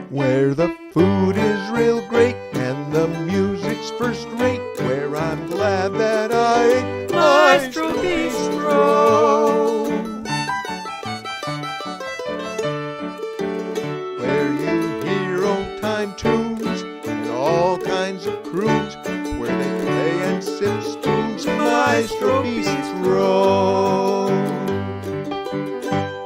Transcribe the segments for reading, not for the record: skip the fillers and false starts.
where the food is real great and the music's first rate, where I'm glad that I ate Maestro Bistro. Where you hear old-time tunes and all kinds of croons, where they play and sip spoons, Maestro Bistro.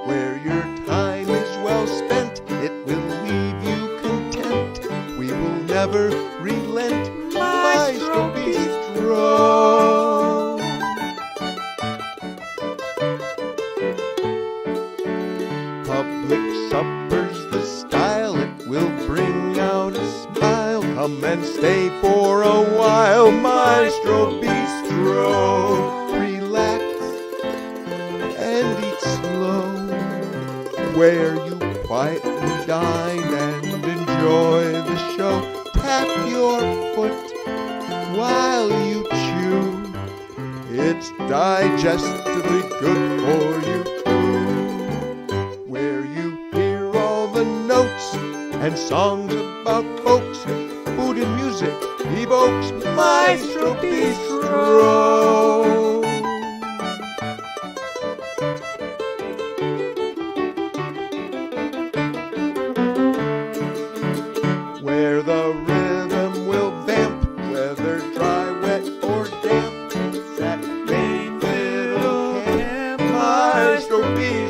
Where your time is well spent, it will leave you content. We will never relent, Maestro Bistro. Public supper's the style, it will bring out a smile. Come and stay for a while, Maestro Bistro. Relax and eat slow, where you quietly dine and enjoy the show. Tap your foot while you chew, it's digestively good for you too. Where you hear all the notes and songs about folks, food and music evokes Maestro Bistro. Where the rhythm will vamp, whether dry, wet, or damp, it's that main fiddle camp, Maestro Bistro.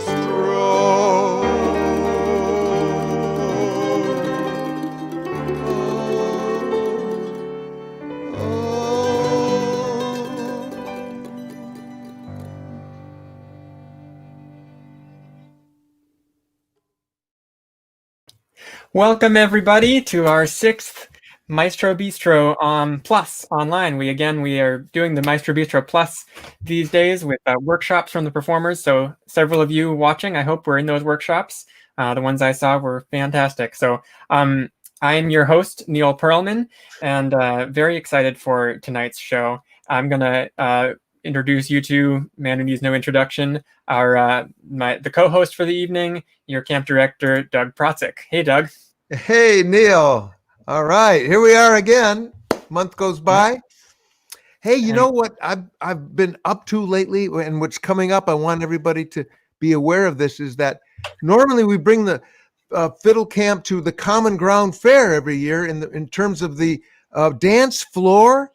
Welcome everybody to our 6th Maestro Bistro Plus online. We are doing the Maestro Bistro Plus these days with workshops from the performers. So several of you watching, I hope were in those workshops. The ones I saw were fantastic. So I'm your host, Neil Pearlman, and very excited for tonight's show. I'm gonna introduce you to, man who needs no introduction, the co-host for the evening, your camp director, Doug Protsik. Hey, Doug. Hey, Neil. All right, here we are again. Month goes by. Hey, you know what I've been up to lately, and what's coming up, I want everybody to be aware of this, is that normally we bring the fiddle camp to the Common Ground Fair every year in terms of the dance floor.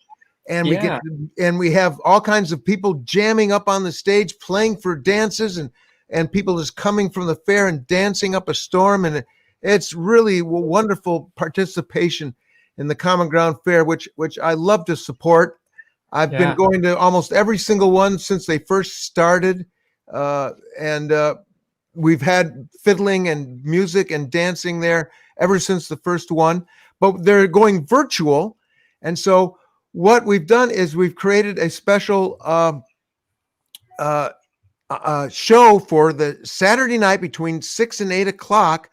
And we have all kinds of people jamming up on the stage, playing for dances, and people just coming from the fair and dancing up a storm. And it's really wonderful participation in the Common Ground Fair, which I love to support. I've been going to almost every single one since they first started. And we've had fiddling and music and dancing there ever since the first one. But they're going virtual. And so what we've done is we've created a special show for the Saturday night between 6 and 8 o'clock.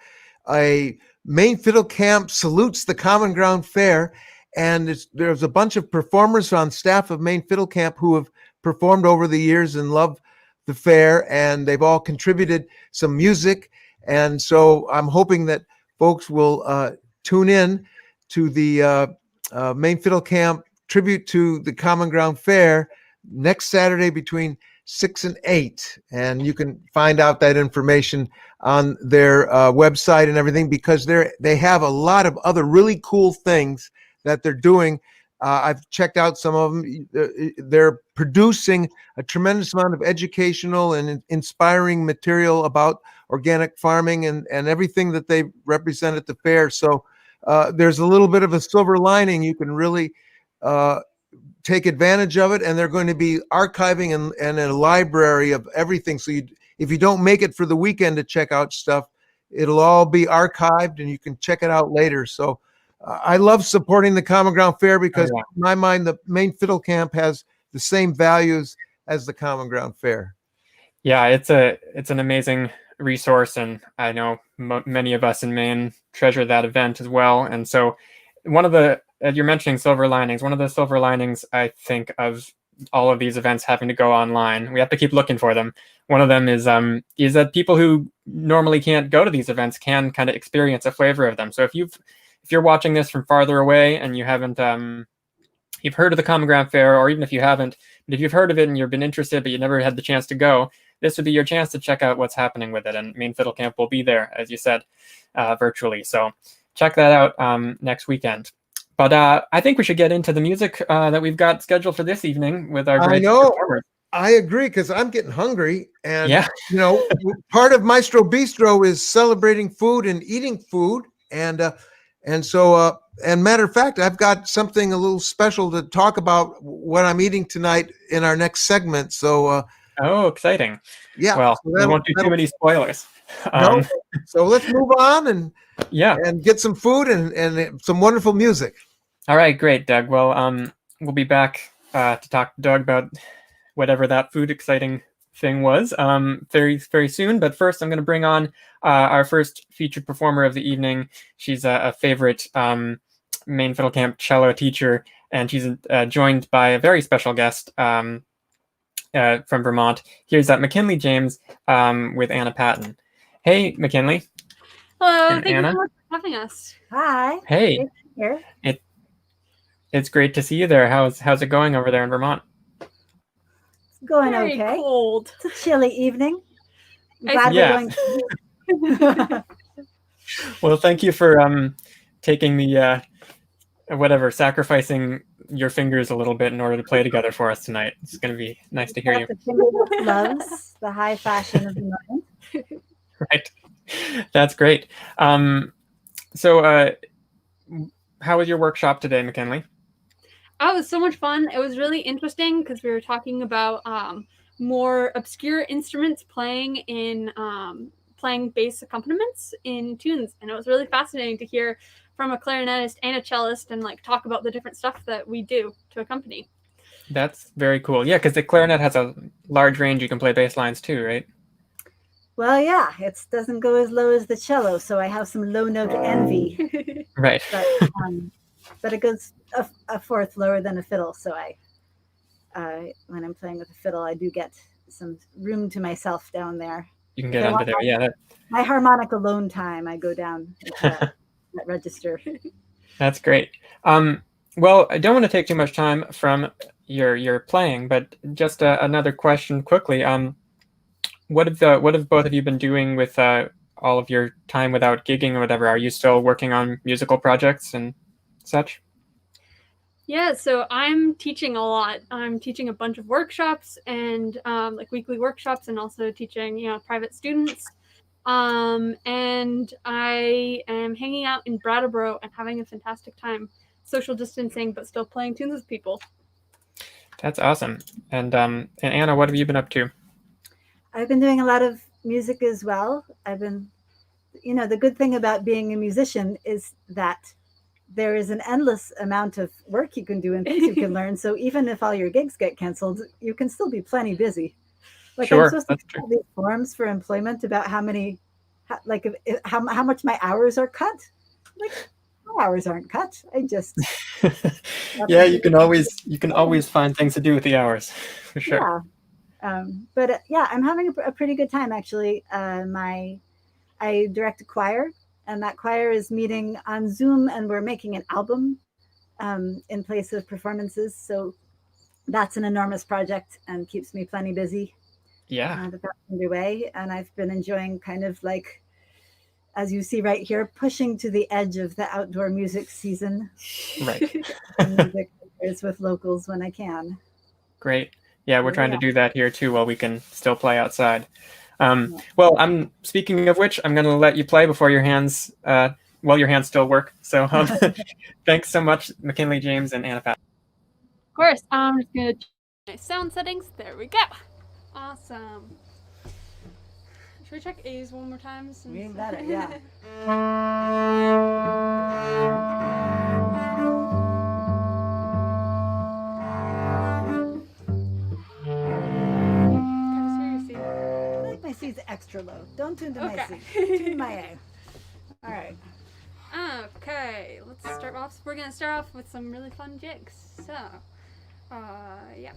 A Maine Fiddle Camp salutes the Common Ground Fair, and there's a bunch of performers on staff of Maine Fiddle Camp who have performed over the years and love the fair, and they've all contributed some music. And so I'm hoping that folks will tune in to the Maine Fiddle Camp tribute to the Common Ground Fair next Saturday between 6 and 8. And you can find out that information on their website and everything, because they have a lot of other really cool things that they're doing. I've checked out some of them. They're producing a tremendous amount of educational and inspiring material about organic farming and everything that they represent at the fair. So there's a little bit of a silver lining. You can really take advantage of it, and they're going to be archiving and a library of everything. So if you don't make it for the weekend to check out stuff, it'll all be archived and you can check it out later. So I love supporting the Common Ground Fair because in my mind, the Maine Fiddle Camp has the same values as the Common Ground Fair. Yeah, it's an amazing resource, and I know many of us in Maine treasure that event as well. And so one of the, you're mentioning silver linings, one of the silver linings I think of all of these events having to go online, we have to keep looking for them. One of them is that people who normally can't go to these events can kind of experience a flavor of them. So if you're watching this from farther away and you haven't you've heard of the Common Ground Fair, or even if you haven't, but if you've heard of it and you've been interested but you never had the chance to go, this would be your chance to check out what's happening with it. And Maine Fiddle Camp will be there, as you said, virtually. So check that out next weekend. But I think we should get into the music that we've got scheduled for this evening with our great performers. I agree, because I'm getting hungry. And, part of Maestro Bistro is celebrating food and eating food. And so, matter of fact, I've got something a little special to talk about what I'm eating tonight in our next segment. So, oh, exciting. Yeah. Well, we won't do too many spoilers. No. So let's move on and get some food and some wonderful music. All right, great, Doug. Well, we'll be back to talk to Doug about whatever that food exciting thing was very, very soon. But first, I'm going to bring on our first featured performer of the evening. She's a favorite Maine Fiddle Camp cello teacher, and she's joined by a very special guest from Vermont. Here's Mckinley James with Anna Patton. Hey, Mckinley. Hello, and thank Anna. you so much for having us. Hi. Hey. Here. It's great to see you there. How's it going over there in Vermont? It's going Very okay. cold. It's a chilly evening. Yeah. Well, thank you for taking the sacrificing your fingers a little bit in order to play together for us tonight. It's going to be nice to hear you. The gloves, the high fashion of the moment. Right. That's great. So how was your workshop today, McKinley? Oh, it was so much fun. It was really interesting because we were talking about more obscure instruments playing bass accompaniments in tunes, and it was really fascinating to hear from a clarinetist and a cellist and talk about the different stuff that we do to accompany. That's very cool. Yeah, because the clarinet has a large range. You can play bass lines too, right? Well, yeah, it doesn't go as low as the cello, so I have some low note envy. Right. But it goes a fourth lower than a fiddle, so when I'm playing with a fiddle, I do get some room to myself down there. You can get under there, yeah. My harmonic alone time, I go down that register. That's great. Well, I don't want to take too much time from your playing, but just another question quickly. What have both of you been doing with all of your time without gigging or whatever? Are you still working on musical projects and such? Yeah, so I'm teaching a lot. I'm teaching a bunch of workshops and weekly workshops, and also teaching private students. And I am hanging out in Brattleboro and having a fantastic time, social distancing, but still playing tunes with people. That's awesome. And Anna, what have you been up to? I've been doing a lot of music as well. I've been, the good thing about being a musician is that there is an endless amount of work you can do and things you can learn. So even if all your gigs get canceled, you can still be plenty busy. Sure, I'm supposed to fill these forms for employment about how much my hours are cut. My hours aren't cut. I just yeah, you can always find things to do with the hours, for sure. Yeah. I'm having a pretty good time actually. I direct a choir, and that choir is meeting on Zoom, and we're making an album in place of performances. So that's an enormous project and keeps me plenty busy. Yeah. But that's underway, and I've been enjoying as you see right here, pushing to the edge of the outdoor music season. Right. Music with locals when I can. Great. Yeah, we're trying to do that here too while we can still play outside. Well, I'm speaking of which, I'm going to let you play before your hands still work. So thanks so much, McKinley James and Anna Patton. Of course, I'm just going to check my sound settings. There we go. Awesome. Should we check A's one more time? We got it, yeah. My C's extra low. Don't tune to my C. Tune to my A. All right. Okay, let's start off. We're going to start off with some really fun jigs. So, yeah.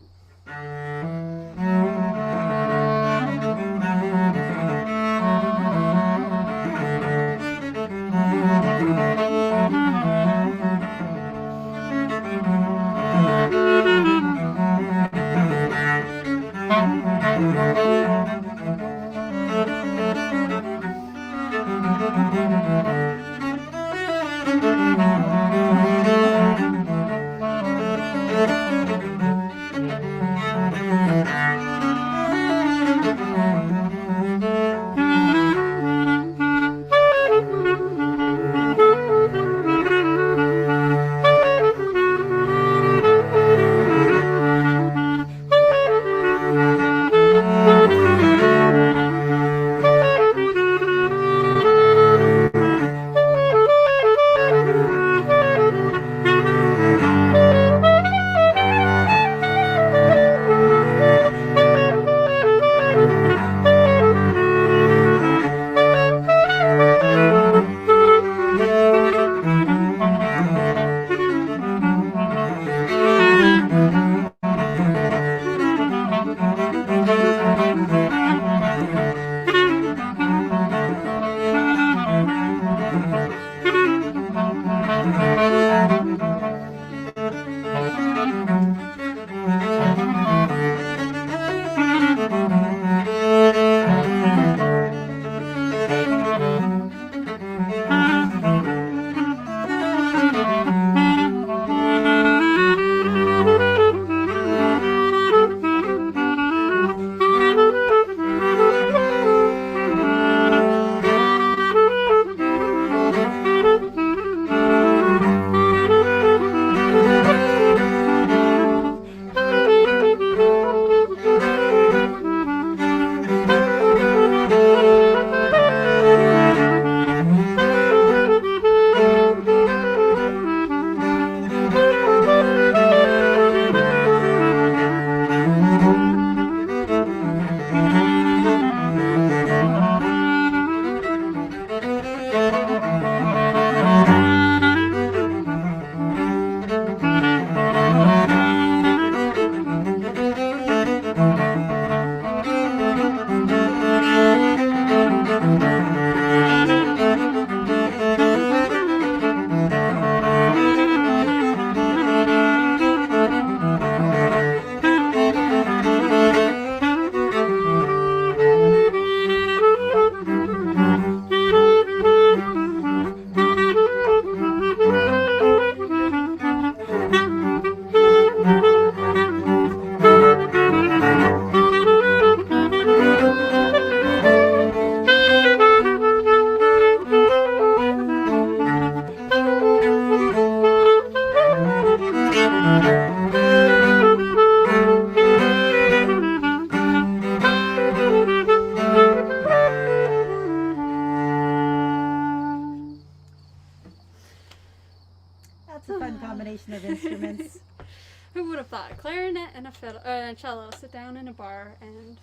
have thought? A clarinet and a fiddle, a cello sit down in a bar and.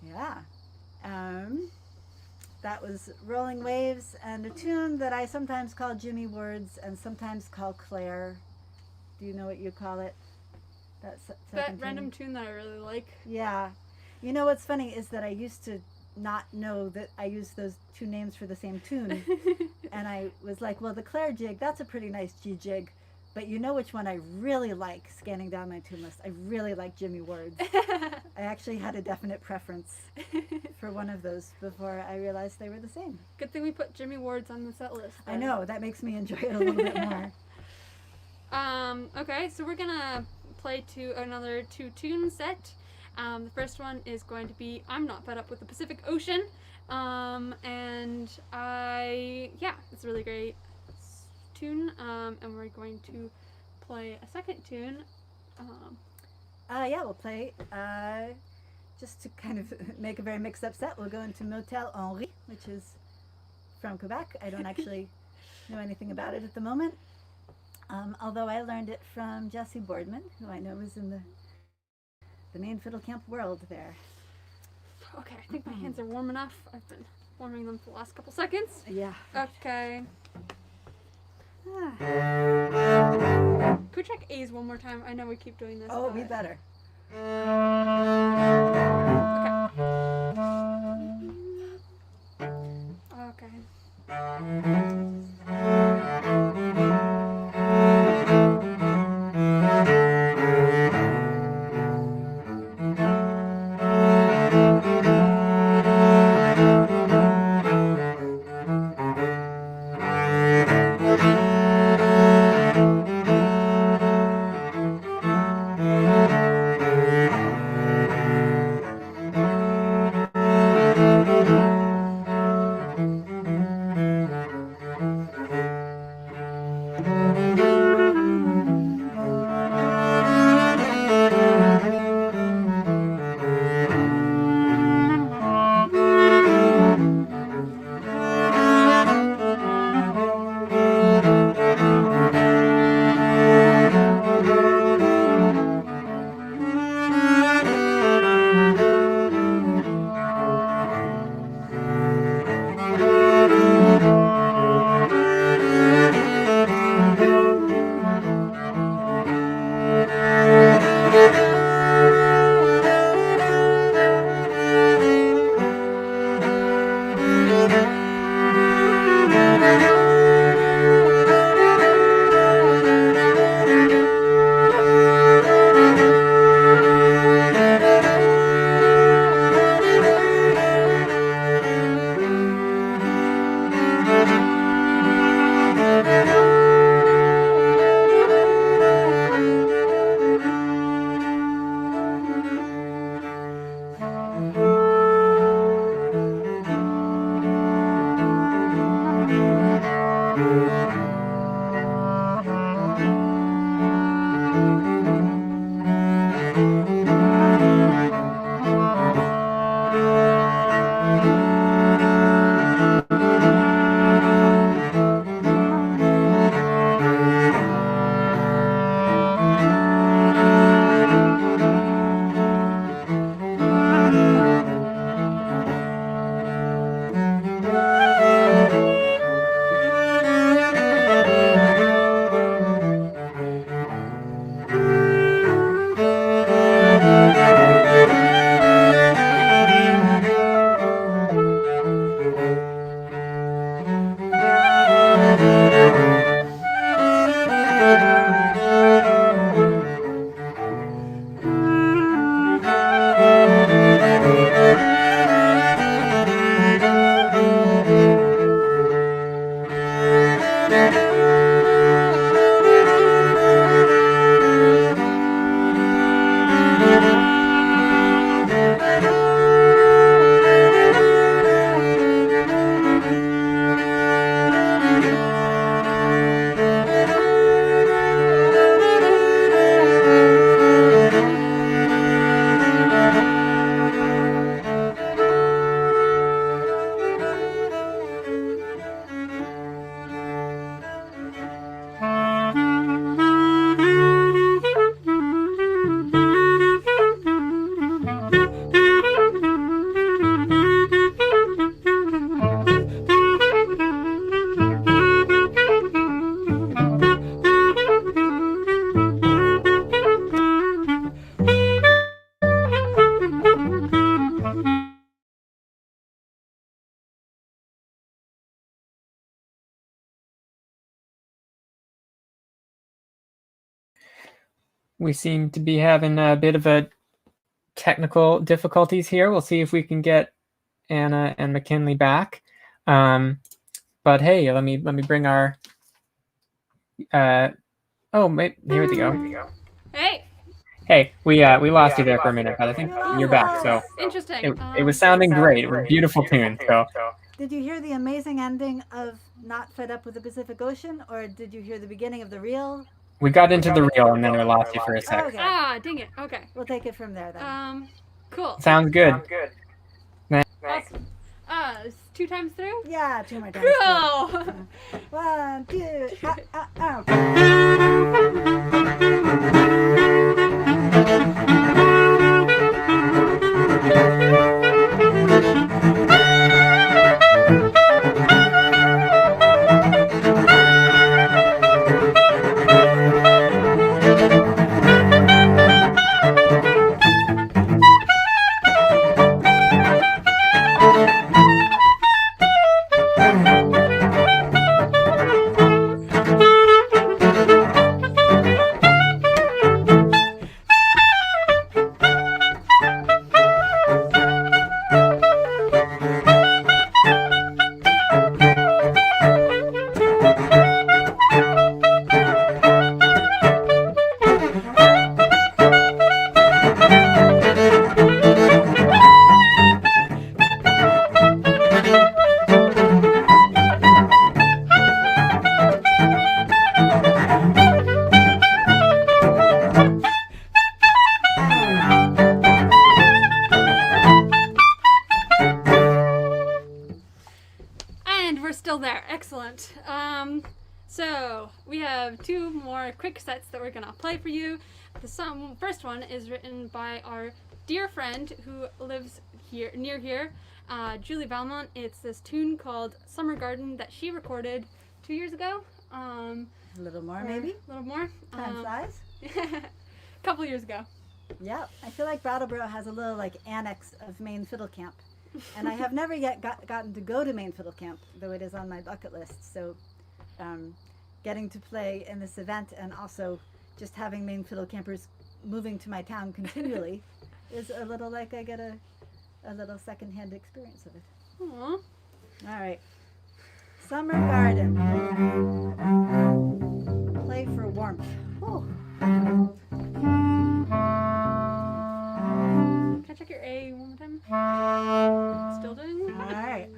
Yeah. That was Rolling Waves and a tune that I sometimes call Jimmy Words and sometimes call Claire. Do you know what you call it? That random tune that I really like. Yeah. You know what's funny is that I used to not know that I used those two names for the same tune. And I was like, well, the Claire jig, that's a pretty nice G jig. But you know which one I really like, scanning down my tune list? I really like Jimmy Words. I actually had a definite preference for one of those before I realized they were the same. Good thing we put Jimmy Words on the set list. I know, that makes me enjoy it a little bit more. Okay, so we're gonna play to another 2-tune set. The first one is going to be I'm Not Fed Up with the Pacific Ocean. And it's a really great tune. And we're going to play a second tune. We'll play, just to kind of make a very mixed up set, we'll go into Motel Henri, which is from Quebec. I don't actually know anything about it at the moment. Although I learned it from Jesse Boardman, who I know is in the main fiddle camp world there. Okay, I think my hands are warm enough. I've been warming them for the last couple seconds. Yeah. Okay. Could we check A's one more time? I know we keep doing this. Oh, we better. Okay. We seem to be having a bit of a technical difficulties here. We'll see if we can get Anna and Mckinley back. But hey, let me bring our. Oh, here we go. Hey, we lost you there for a minute, but I think you're back. So interesting. it was sounding great. It was a beautiful tune. So Did you hear the amazing ending of Not Fed Up with the Pacific Ocean, or did you hear the beginning of the reel? we got into the reel and then we lost you for a sec. Okay. Dang it. Okay. We'll take it from there then. Cool. Sounds good. Awesome. It's 2 times through. Yeah, 2 more times. Cool. 1, 2, out. Excellent. So we have 2 more quick sets that we're gonna play for you. The first one is written by our dear friend who lives near here, Julie Valmont. It's this tune called "Summer Garden" that she recorded 2 years ago. A little more, maybe. A little more. Time flies. A couple years ago. Yeah, I feel like Brattleboro has a little annex of Maine Fiddle Camp. And I have never yet gotten to go to Maine Fiddle Camp, though it is on my bucket list. So getting to play in this event and also just having Maine Fiddle Campers moving to my town continually is a little like I get a little secondhand experience of it. Aww. All right. Summer Garden. Play for warmth. Oh. Can I check your A one more time? Still doing? All right.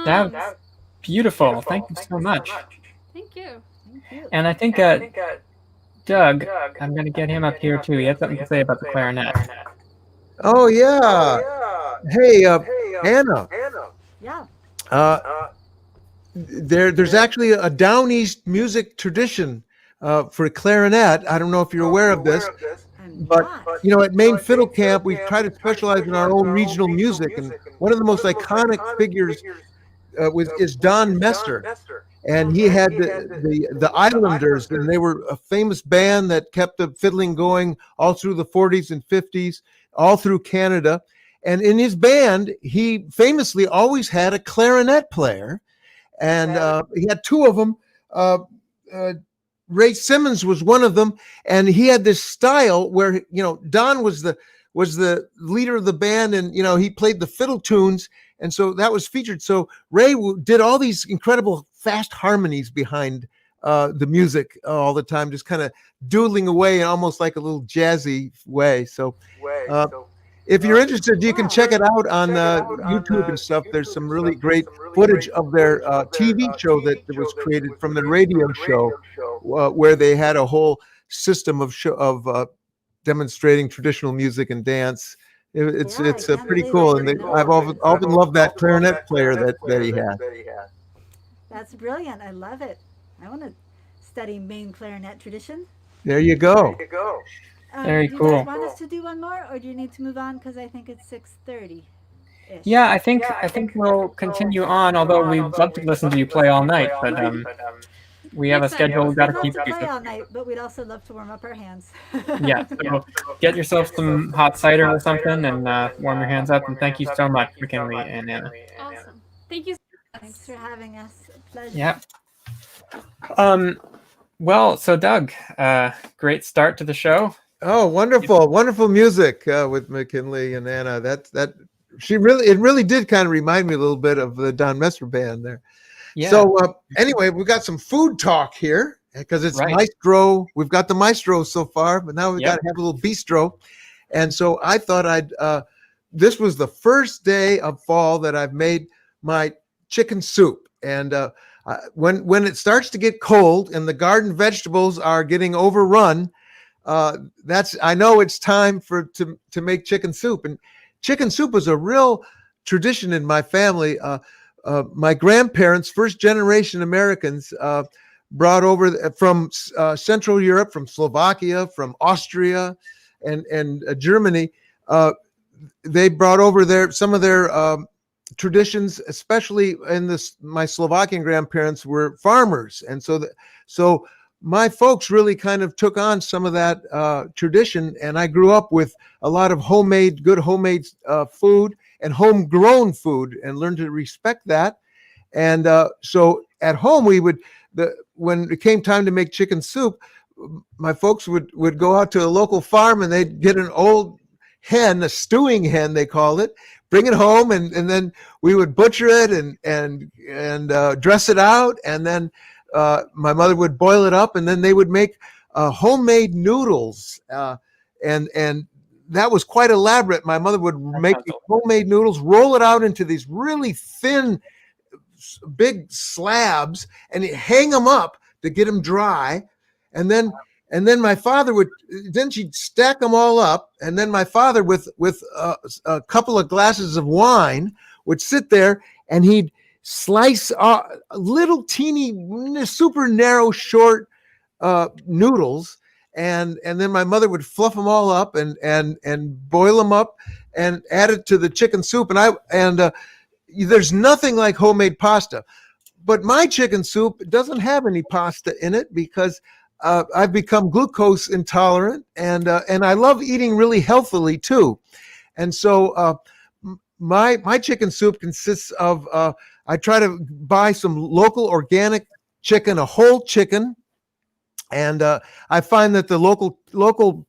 That's beautiful. Thank you so much. Thank you. Thank you. And I think Doug, I'm going to get him up here too. He has something to say about the clarinet. Oh yeah. Hey, Anna. Yeah. There's actually a down east music tradition for clarinet. I don't know if you're aware of this, I'm but not. at Maine Fiddle Camp, we try to specialize in our own regional music, and one of the most iconic figures is Don Messer, and he had the Islanders, and they were a famous band that kept the fiddling going all through the 40s and 50s, all through Canada. And in his band, he famously always had a clarinet player, and he had two of them. Ray Simmons was one of them, and he had this style where Don was the leader of the band, and he played the fiddle tunes, and so that was featured. So Ray did all these incredible fast harmonies behind the music all the time, just kind of doodling away in almost like a little jazzy way. So if you're interested, you can check it out on YouTube and stuff. There's some really great footage of their TV show that was created from the radio show, where they had a whole system of demonstrating traditional music and dance. It's pretty cool, and I've often loved that clarinet player that he had. That's brilliant. I love it. I want to study Maine clarinet tradition. There you go. Very do you cool. guys want us to do one more, or do you need to move on? Because I think it's 6:30. Yeah, I think we'll continue on. Although we'd love to listen to you play all night, but we have a schedule we've got to We'd keep. love to play all night, but we'd also love to warm up our hands. Yeah, so get yourself some hot cider or something and warm your hands up. And thank you so much, McKinley and Anna. Awesome. Thank you. Thanks for having us. Pleasure. Yeah. Well, so Doug, great start to the show. Oh, wonderful music with McKinley and Anna. It really did kind of remind me a little bit of the Don Messer band there. Yeah. So anyway, we've got some food talk here because it's Right. Maestro. We've got the Maestro so far, but now we've got to have a little bistro. And so I thought this was the first day of fall that I've made my chicken soup. And when it starts to get cold and the garden vegetables are getting overrun, I know it's time to make chicken soup. And chicken soup is a real tradition in my family. My grandparents, first generation Americans, brought over from Central Europe, from Slovakia, from Austria, and Germany. They brought over some of their traditions, especially my Slovakian grandparents were farmers, and so my folks really kind of took on some of that tradition, and I grew up with a lot of good homemade food and homegrown food, and learned to respect that. And so at home, when it came time to make chicken soup, my folks would go out to a local farm, and they'd get an old hen, a stewing hen they called it, bring it home, and then we would butcher it and dress it out, and then my mother would boil it up, and then they would make homemade noodles, and that was quite elaborate. My mother would make these homemade noodles, roll it out into these really thin, big slabs, and hang them up to get them dry, and then my father she'd stack them all up, and then my father with a couple of glasses of wine would sit there, and he'd slice little teeny, super narrow, short noodles, and then my mother would fluff them all up and boil them up and add it to the chicken soup. And there's nothing like homemade pasta, but my chicken soup doesn't have any pasta in it because I've become glucose intolerant, and I love eating really healthily too. And so my chicken soup consists of I try to buy some local organic chicken, a whole chicken, and I find that the local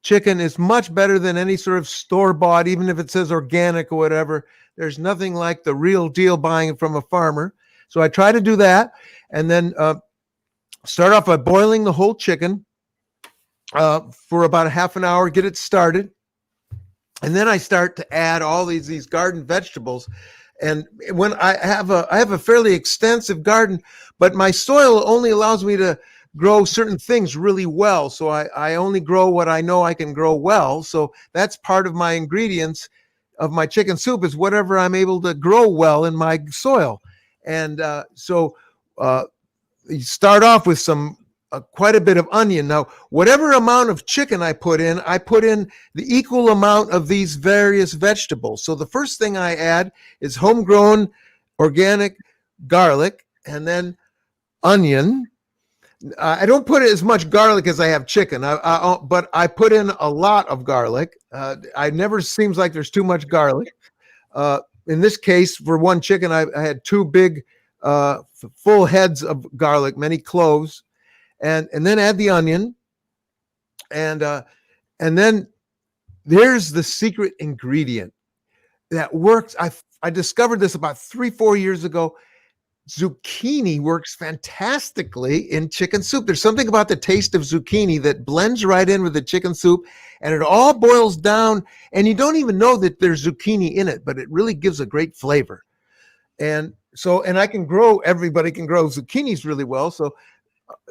chicken is much better than any sort of store-bought, even if it says organic or whatever. There's nothing like the real deal buying it from a farmer. So I try to do that, and then start off by boiling the whole chicken for about a half an hour, get it started. And then I start to add all these garden vegetables. And when I have a fairly extensive garden, but my soil only allows me to grow certain things really well. So I only grow what I know I can grow well. So that's part of my ingredients of my chicken soup, is whatever I'm able to grow well in my soil. And so you start off with quite a bit of onion. Now, whatever amount of chicken I put in the equal amount of these various vegetables. So the first thing I add is homegrown organic garlic, and then onion. I don't put as much garlic as I have chicken, but I put in a lot of garlic. I never seems like there's too much garlic. In this case, for one chicken, I had 2 big full heads of garlic, many cloves, and then add the onion, and then there's the secret ingredient that works. I discovered this about 3-4 years ago. Zucchini works fantastically in chicken soup. There's something about the taste of zucchini that blends right in with the chicken soup, and it all boils down, and you don't even know that there's zucchini in it, but it really gives a great flavor. And so, and everybody can grow zucchinis really well. So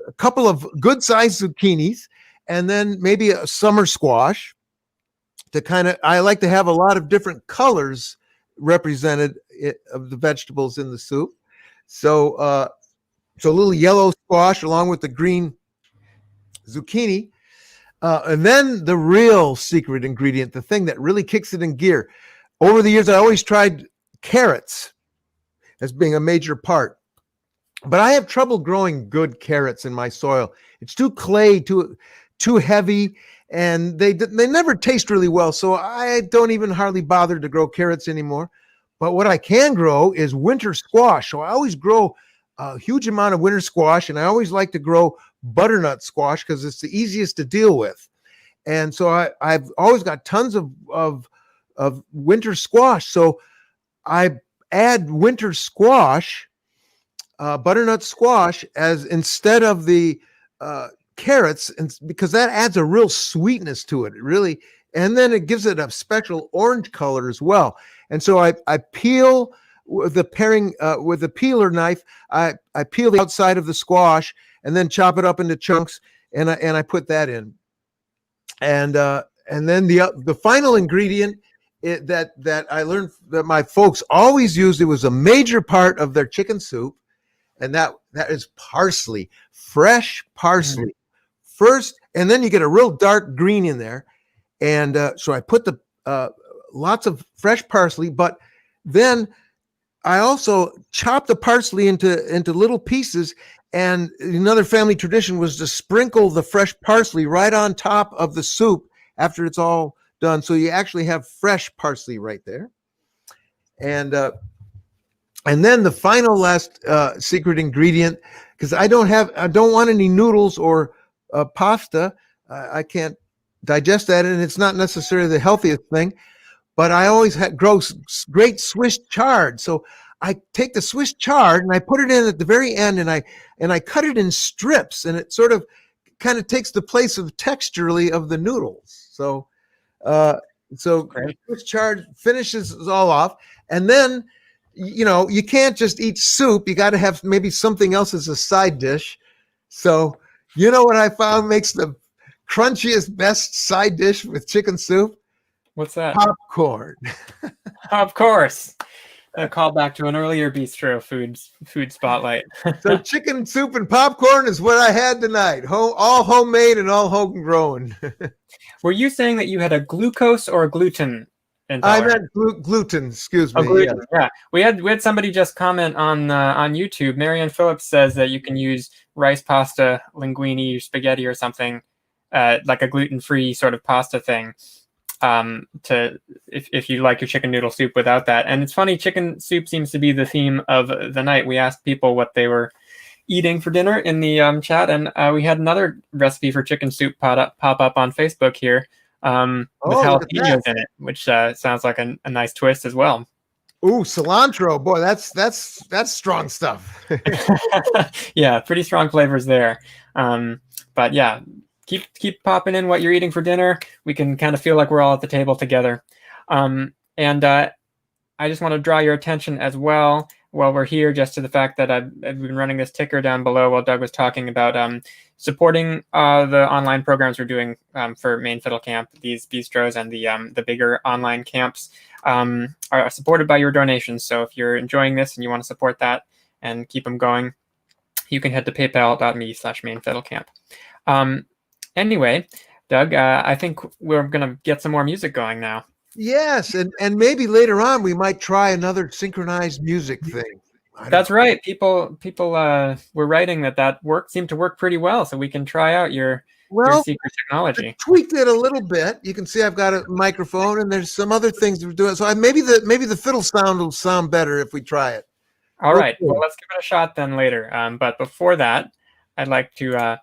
a couple of good sized zucchinis, and then maybe a summer squash I like to have a lot of different colors represented of the vegetables in the soup. So, so a little yellow squash along with the green zucchini. And then the real secret ingredient, the thing that really kicks it in gear. Over the years, I always tried carrots as being a major part, but I have trouble growing good carrots in my soil. It's too clay, too heavy, and they never taste really well. So I don't even hardly bother to grow carrots anymore. But what I can grow is winter squash. So I always grow a huge amount of winter squash, and I always like to grow butternut squash because it's the easiest to deal with. And so I've always got tons of winter squash. So I add winter squash, butternut squash, as instead of the carrots, and because that adds a real sweetness to it. It really, and then it gives it a special orange color as well. And so I peel with the peeler knife. I peel the outside of the squash and then chop it up into chunks, and I put that in. And then the final ingredient that I learned that my folks always used, it was a major part of their chicken soup, and that is parsley, fresh parsley. First, and then you get a real dark green in there. And so I put lots of fresh parsley, but then I also chopped the parsley into little pieces. And another family tradition was to sprinkle the fresh parsley right on top of the soup after it's all done. So you actually have fresh parsley right there. And then the final last secret ingredient, because I don't want any noodles or pasta. I can't digest that, and it's not necessarily the healthiest thing, but I always grow great Swiss chard. So I take the Swiss chard and I put it in at the very end, and I cut it in strips, and it sort of kind of takes the place of texturally of the noodles. So Swiss chard finishes it all off, and then you can't just eat soup. You got to have maybe something else as a side dish. So what I found makes the crunchiest, best side dish with chicken soup? What's that? Popcorn. Of course. A callback to an earlier bistro food spotlight. So chicken soup and popcorn is what I had tonight. All homemade and all homegrown. Were you saying that you had a glucose or a gluten intolerance? I meant gluten. Excuse me. Gluten. Yeah. We had somebody just comment on YouTube. Marianne Phillips says that you can use rice pasta, linguine, spaghetti, or something like a gluten-free sort of pasta thing. If you like your chicken noodle soup without that. And it's funny, chicken soup seems to be the theme of the night. We asked people what they were eating for dinner in the chat, and we had another recipe for chicken soup pop up on Facebook here with jalapenos in it, which sounds like a nice twist as well. Ooh, cilantro, boy, that's strong stuff. Yeah, pretty strong flavors there. But yeah, keep popping in what you're eating for dinner. We can kind of feel like we're all at the table together. And I just want to draw your attention as well while we're here, just to the fact that I've been running this ticker down below while Doug was talking about supporting the online programs we're doing for Main Fiddle Camp. These bistros and the bigger online camps are supported by your donations. So if you're enjoying this and you want to support that and keep them going, you can head to paypal.me/mainfiddlecamp. Anyway, Doug, I think we're going to get some more music going now. Yes, and maybe later on we might try another synchronized music thing. That's right. People were writing that seemed to work pretty well, so we can try out your secret technology. I tweaked it a little bit. You can see I've got a microphone, and there's some other things we're doing. So maybe the fiddle sound will sound better if we try it. All right. Well, let's give it a shot then later. But before that, I'd like to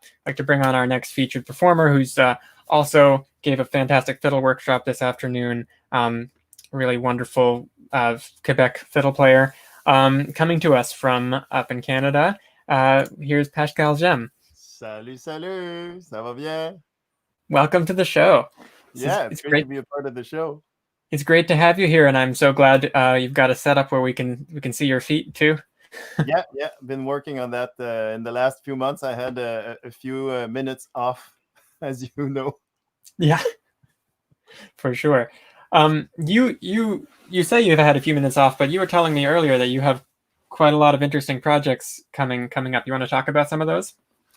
bring on our next featured performer, who's also gave a fantastic fiddle workshop this afternoon. Really wonderful Quebec fiddle player. Coming to us from up in Canada, here's Pascal Gemme. Salut, salut, ça va bien? Welcome to the show. It's great to be a part of the show. It's great to have you here, and I'm so glad you've got a setup where we can see your feet too. yeah, been working on that in the last few months. I had a few minutes off, as you know. Yeah, for sure. You say you've had a few minutes off, but you were telling me earlier that you have quite a lot of interesting projects coming up. You want to talk about some of those?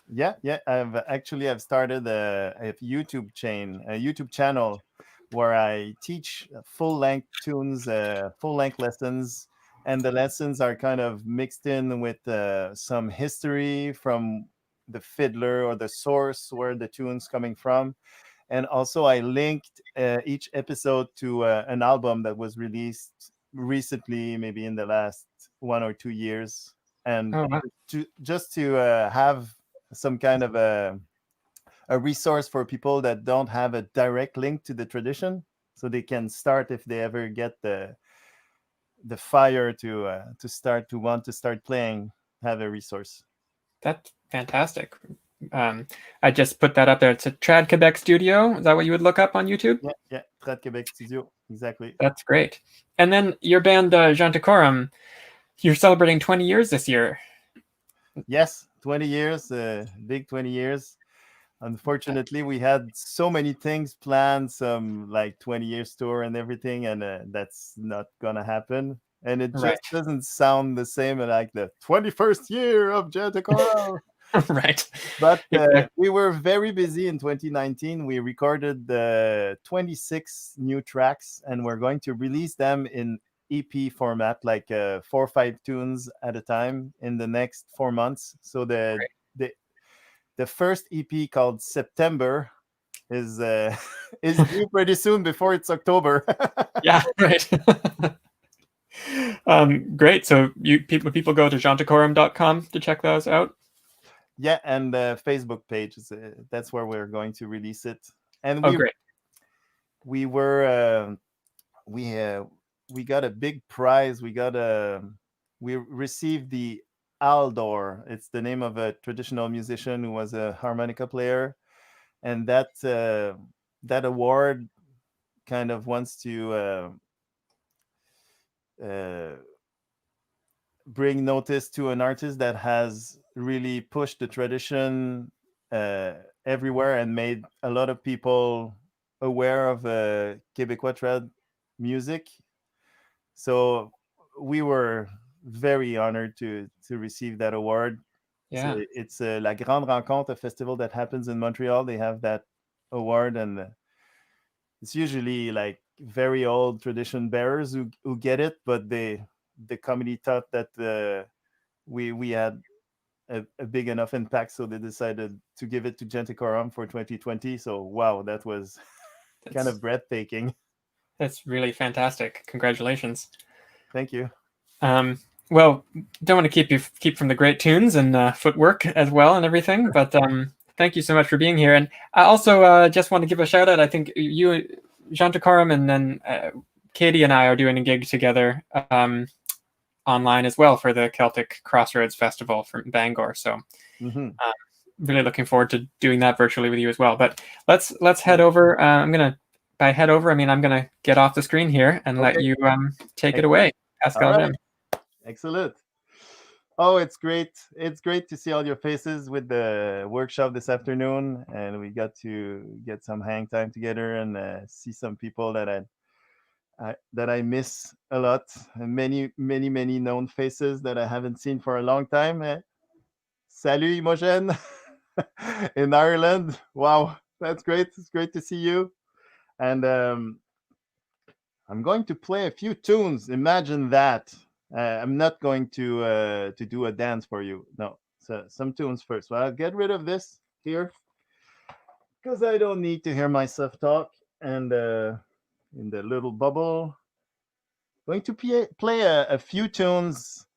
Yeah. I've started a YouTube channel where I teach full-length tunes, full-length lessons, and the lessons are kind of mixed in with some history from the fiddler or the source where the tune's coming from. And also I linked each episode to an album that was released recently, maybe in the last 1 or 2 years. And to have some kind of a resource for people that don't have a direct link to the tradition, so they can start if they ever get the fire to want to start playing, have a resource. That's fantastic. I just put that up there. It's a Trad Quebec Studio. Is that what you would look up on YouTube? Yeah, Trad Quebec Studio, exactly. That's great. And then your band, Jantacorum, you're celebrating 20 years this year. Yes, 20 years, big 20 years. Unfortunately, we had so many things planned, some like 20 years tour and everything, and that's not gonna happen. And it just doesn't sound the same like the 21st year of Jantacorum. Right. But we were very busy in 2019. We recorded 26 new tracks, and we're going to release them in EP format, like 4 or 5 tunes at a time in the next 4 months. So the first EP called September is due pretty soon, before it's October. Yeah, right. Great. So people go to jantacorum.com to check those out. Yeah, and the Facebook page, that's where we're going to release it. And great. We were we got a big prize. We received the Aldor. It's the name of a traditional musician who was a harmonica player, and that award kind of wants to bring notice to an artist that has really pushed the tradition everywhere and made a lot of people aware of Québécois trad music. So we were very honored to receive that award. Yeah, so it's La Grande Rencontre, a festival that happens in Montreal. They have that award, and it's usually like very old tradition bearers who get it, but the committee thought that we had a big enough impact, so they decided to give it to Jantacorum for 2020. So wow, that's kind of breathtaking. That's really fantastic. Congratulations. Thank you. Well, don't want to keep from the great tunes and footwork as well and everything, but thank you so much for being here. And I also just want to give a shout out. I think you, Jantacorum, and then Katie and I are doing a gig together online as well for the Celtic Crossroads Festival from Bangor. So really looking forward to doing that virtually with you as well. But let's head over. I'm going to I head over, I'm going to get off the screen here and let you take it away, Pascal. Right. Excellent. Oh, it's great. It's great to see all your faces with the workshop this afternoon. And we got to get some hang time together and see some people that I miss a lot. And many known faces that I haven't seen for a long time. Salut, Imogen in Ireland. Wow, that's great. It's great to see you. And I'm going to play a few tunes. Imagine that. I'm not going to do a dance for you. No, so some tunes first. Well, I'll get rid of this here because I don't need to hear myself talk. And in the little bubble, going to play a few tunes.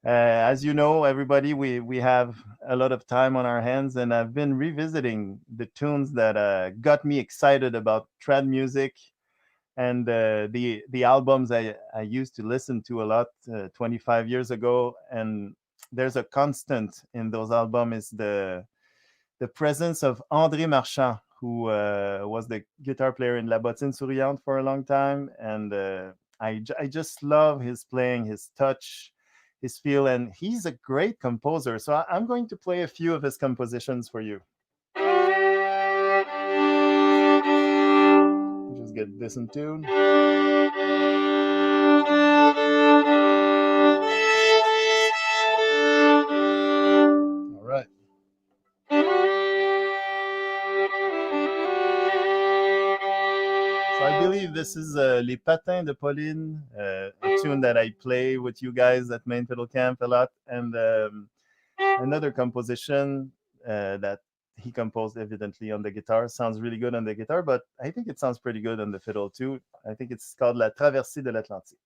As you know, everybody, we have a lot of time on our hands, and I've been revisiting the tunes that got me excited about trad music. And the albums I used to listen to a lot 25 years ago, and there's a constant in those albums is the presence of André Marchand, who was the guitar player in La Bottine Souriante for a long time, and I just love his playing, his touch, his feel, and he's a great composer. So I'm going to play a few of his compositions for you. Just get this in tune. All right. So I believe this is Les Patins de Pauline, a tune that I play with you guys at Main Fiddle Camp a lot, and another composition that he composed evidently on the guitar. Sounds really good on the guitar, but I think it sounds pretty good on the fiddle too. I think it's called La Traversée de l'Atlantique.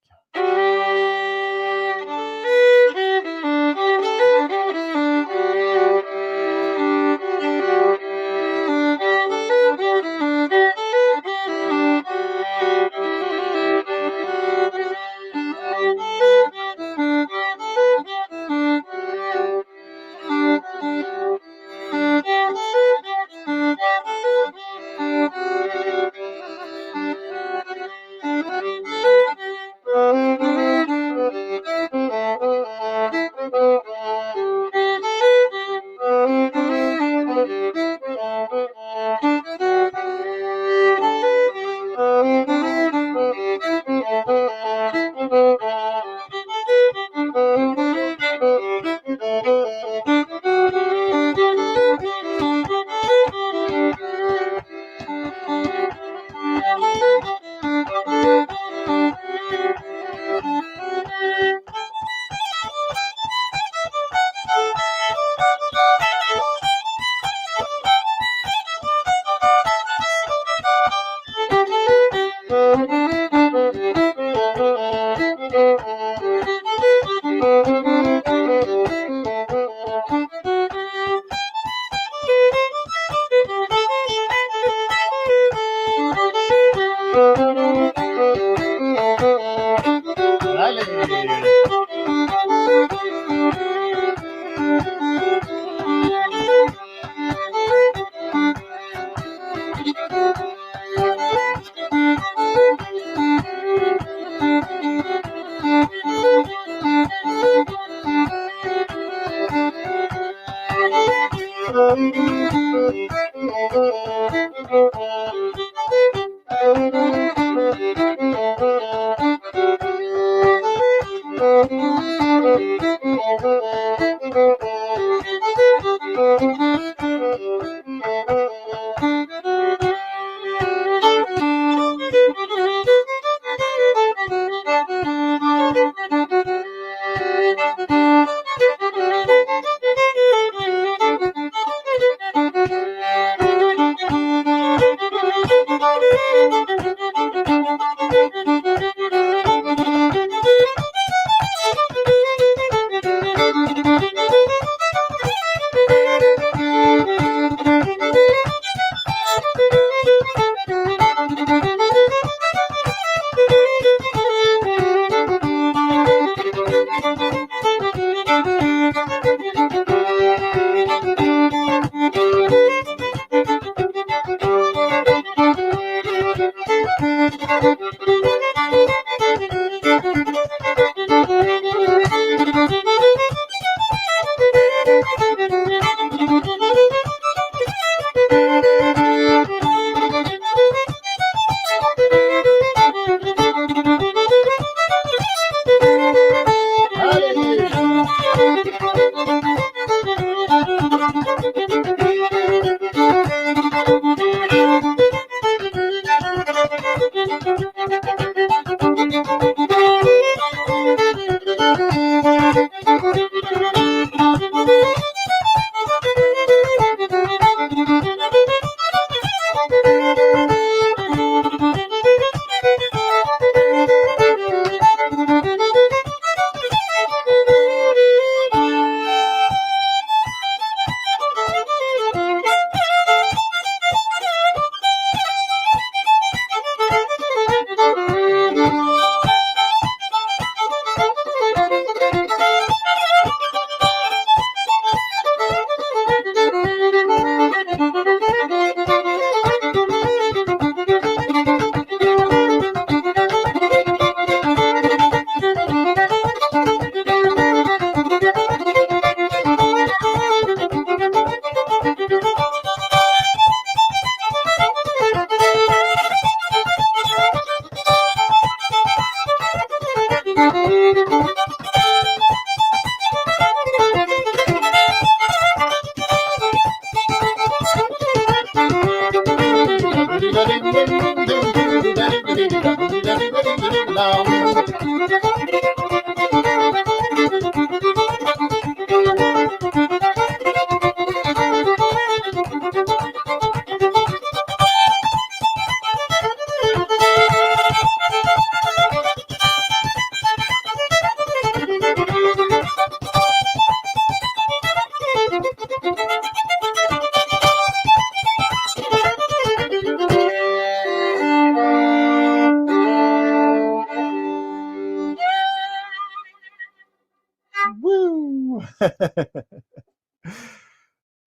Woo!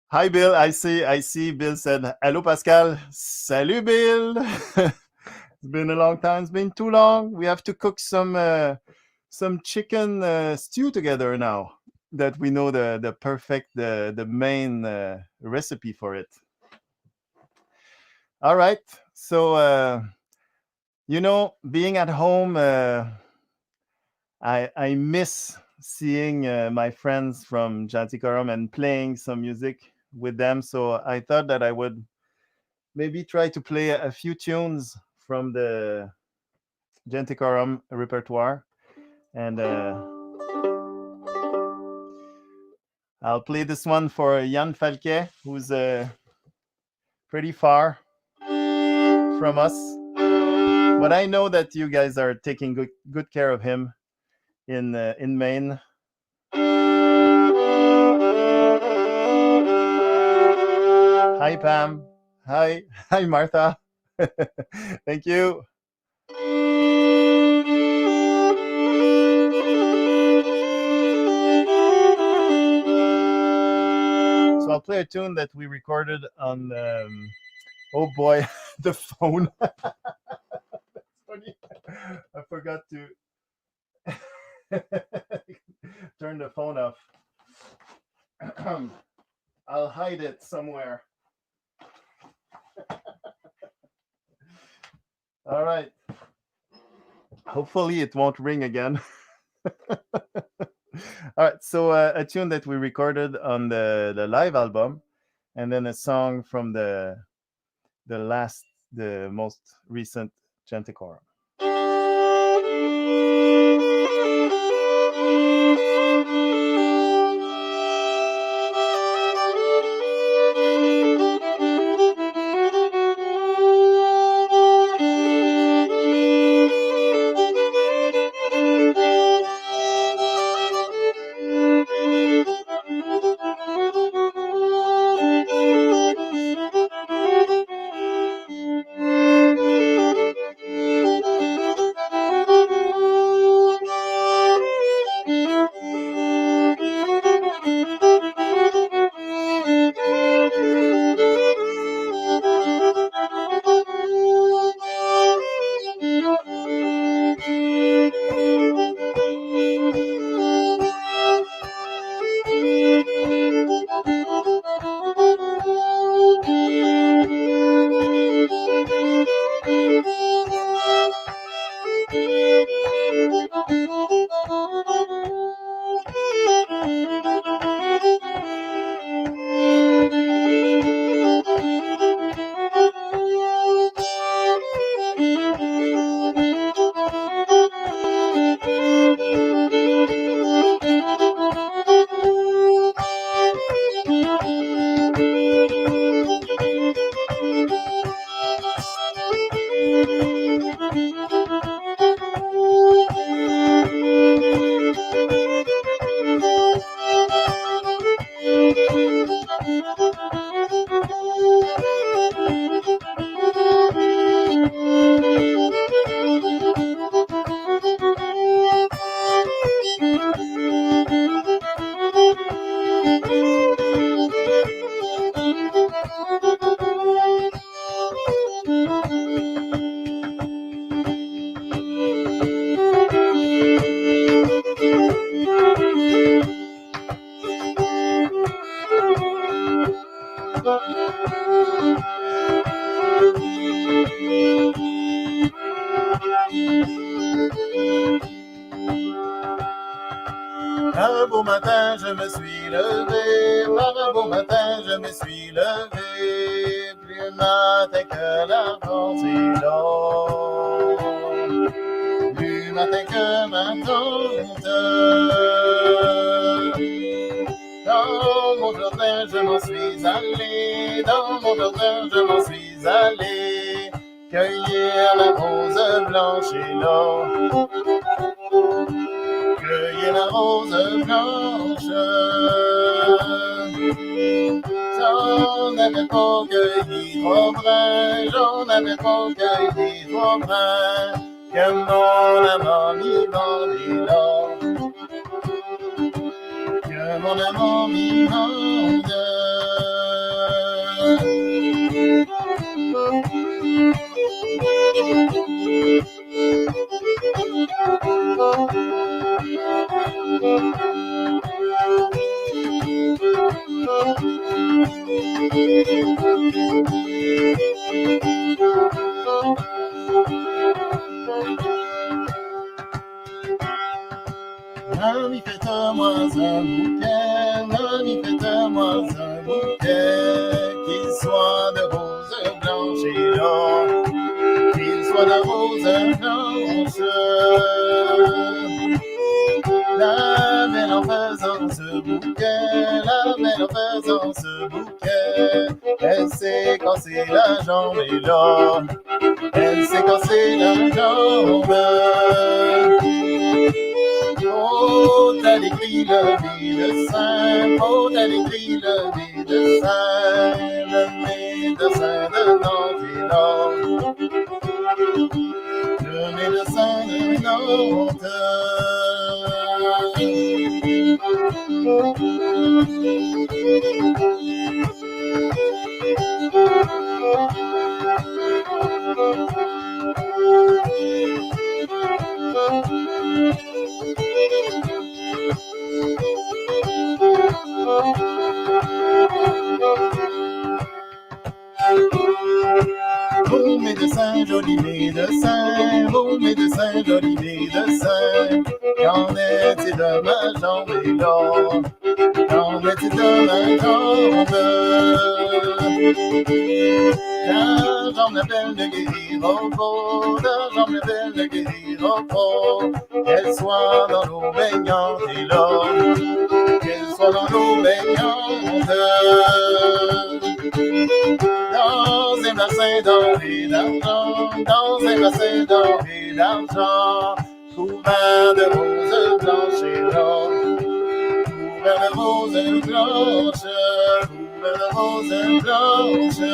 Hi, Bill. I see Bill said, hello, Pascal. Salut, Bill. It's been a long time. It's been too long. We have to cook some chicken stew together now that we know the perfect, the main recipe for it. All right. So, being at home, I miss seeing my friends from Jantikorum and playing some music with them. So I thought that I would maybe try to play a few tunes from the Jantikorum repertoire. And I'll play this one for Jan Falquet, who's pretty far from us. But I know that you guys are taking good care of him in Maine. Hi, Pam. Hi, Martha. Thank you. So I'll play a tune that we recorded on. Oh boy, the phone. That's funny. I forgot to turn the phone off. I'll hide it somewhere. All right. Hopefully it won't ring again. All right. So a tune that we recorded on the live album, and then a song from the most recent Jantikorum. Un beau matin, je me suis levé, par un beau matin, je me suis levé, plus matin que la c'est long, plus matin que ma tante. Dans mon jardin, je m'en suis allé, dans mon jardin, je m'en suis allé, cueillir la rose blanche et l'or. Cueillir la rose blanche, j'en avais pas cueilli trop brun, j'en avais pas cueilli trop brun, que mon amant m'y vendait là, que mon amant m'y vende. Mamie, faites-moi un bouquet, mamie, faites-moi un bouquet, qu'il soit de roses blanches et d'or, qu'il soit de roses blanches. La belle en faisant ce bouquet, la belle en faisant ce bouquet, elle s'est cassée la jambe et là, elle s'est cassée la jambe. Oh, t'as écrit le médecin, oh, t'as écrit le médecin de Nantes est là, le médecin de Nantes. Oh médecin, joli médecin, oh médecin, joli médecin, qu'en est-il de ma jambe et là, qu'en est-il de ma jambe? La jambe m'appelle de guérir au pot, la jambe m'appelle de guérir au pot, qu'elle soit dans l'eau baignante et là, qu'elle soit dans l'eau baignante. Dans un bassin doré d'argent, dans un bassin doré d'argent, couvert de roses blanches et blanches, couvert de roses blanches, couvert de roses blanches.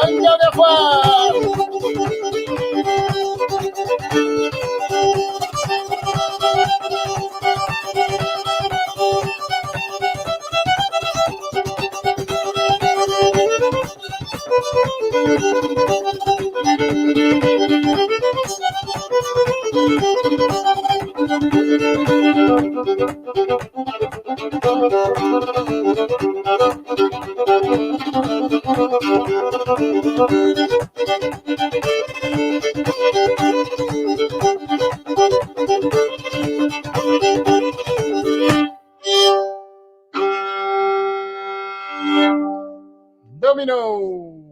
Une dernière fois. Domino.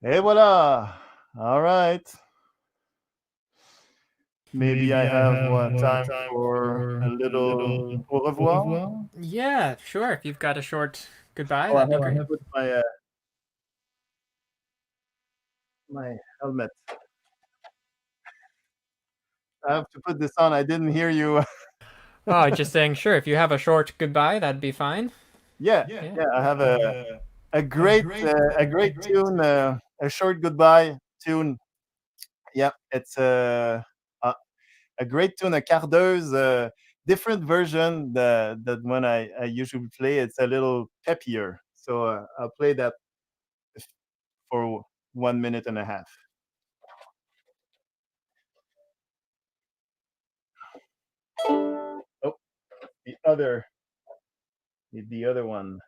Et voilà. All right. Maybe I have one time for a little au revoir. Yeah, sure. If you've got a short goodbye, Oh, I that'd be have great. to put my helmet. I have to put this on. I didn't hear you. Oh, just saying, sure. If you have a short goodbye, that'd be fine. Yeah. I have a great tune, a short goodbye tune. Yeah, it's a great tune, a cardeuse, different version that when I usually play. It's a little peppier, so I'll play that for 1 minute and a half. Oh, the other one.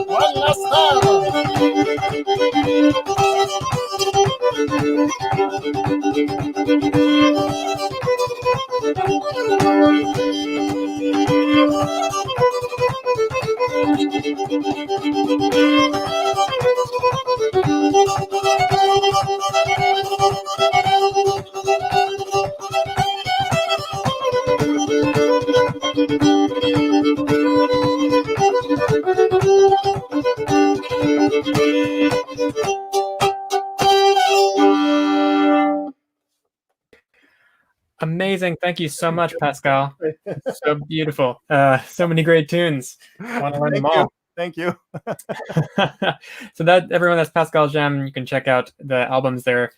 One last Amazing. Thank you so much, Pascal. So beautiful. So many great tunes. Want to learn them all. Thank you. So that everyone, that's Pascal Gemme. You can check out the albums there.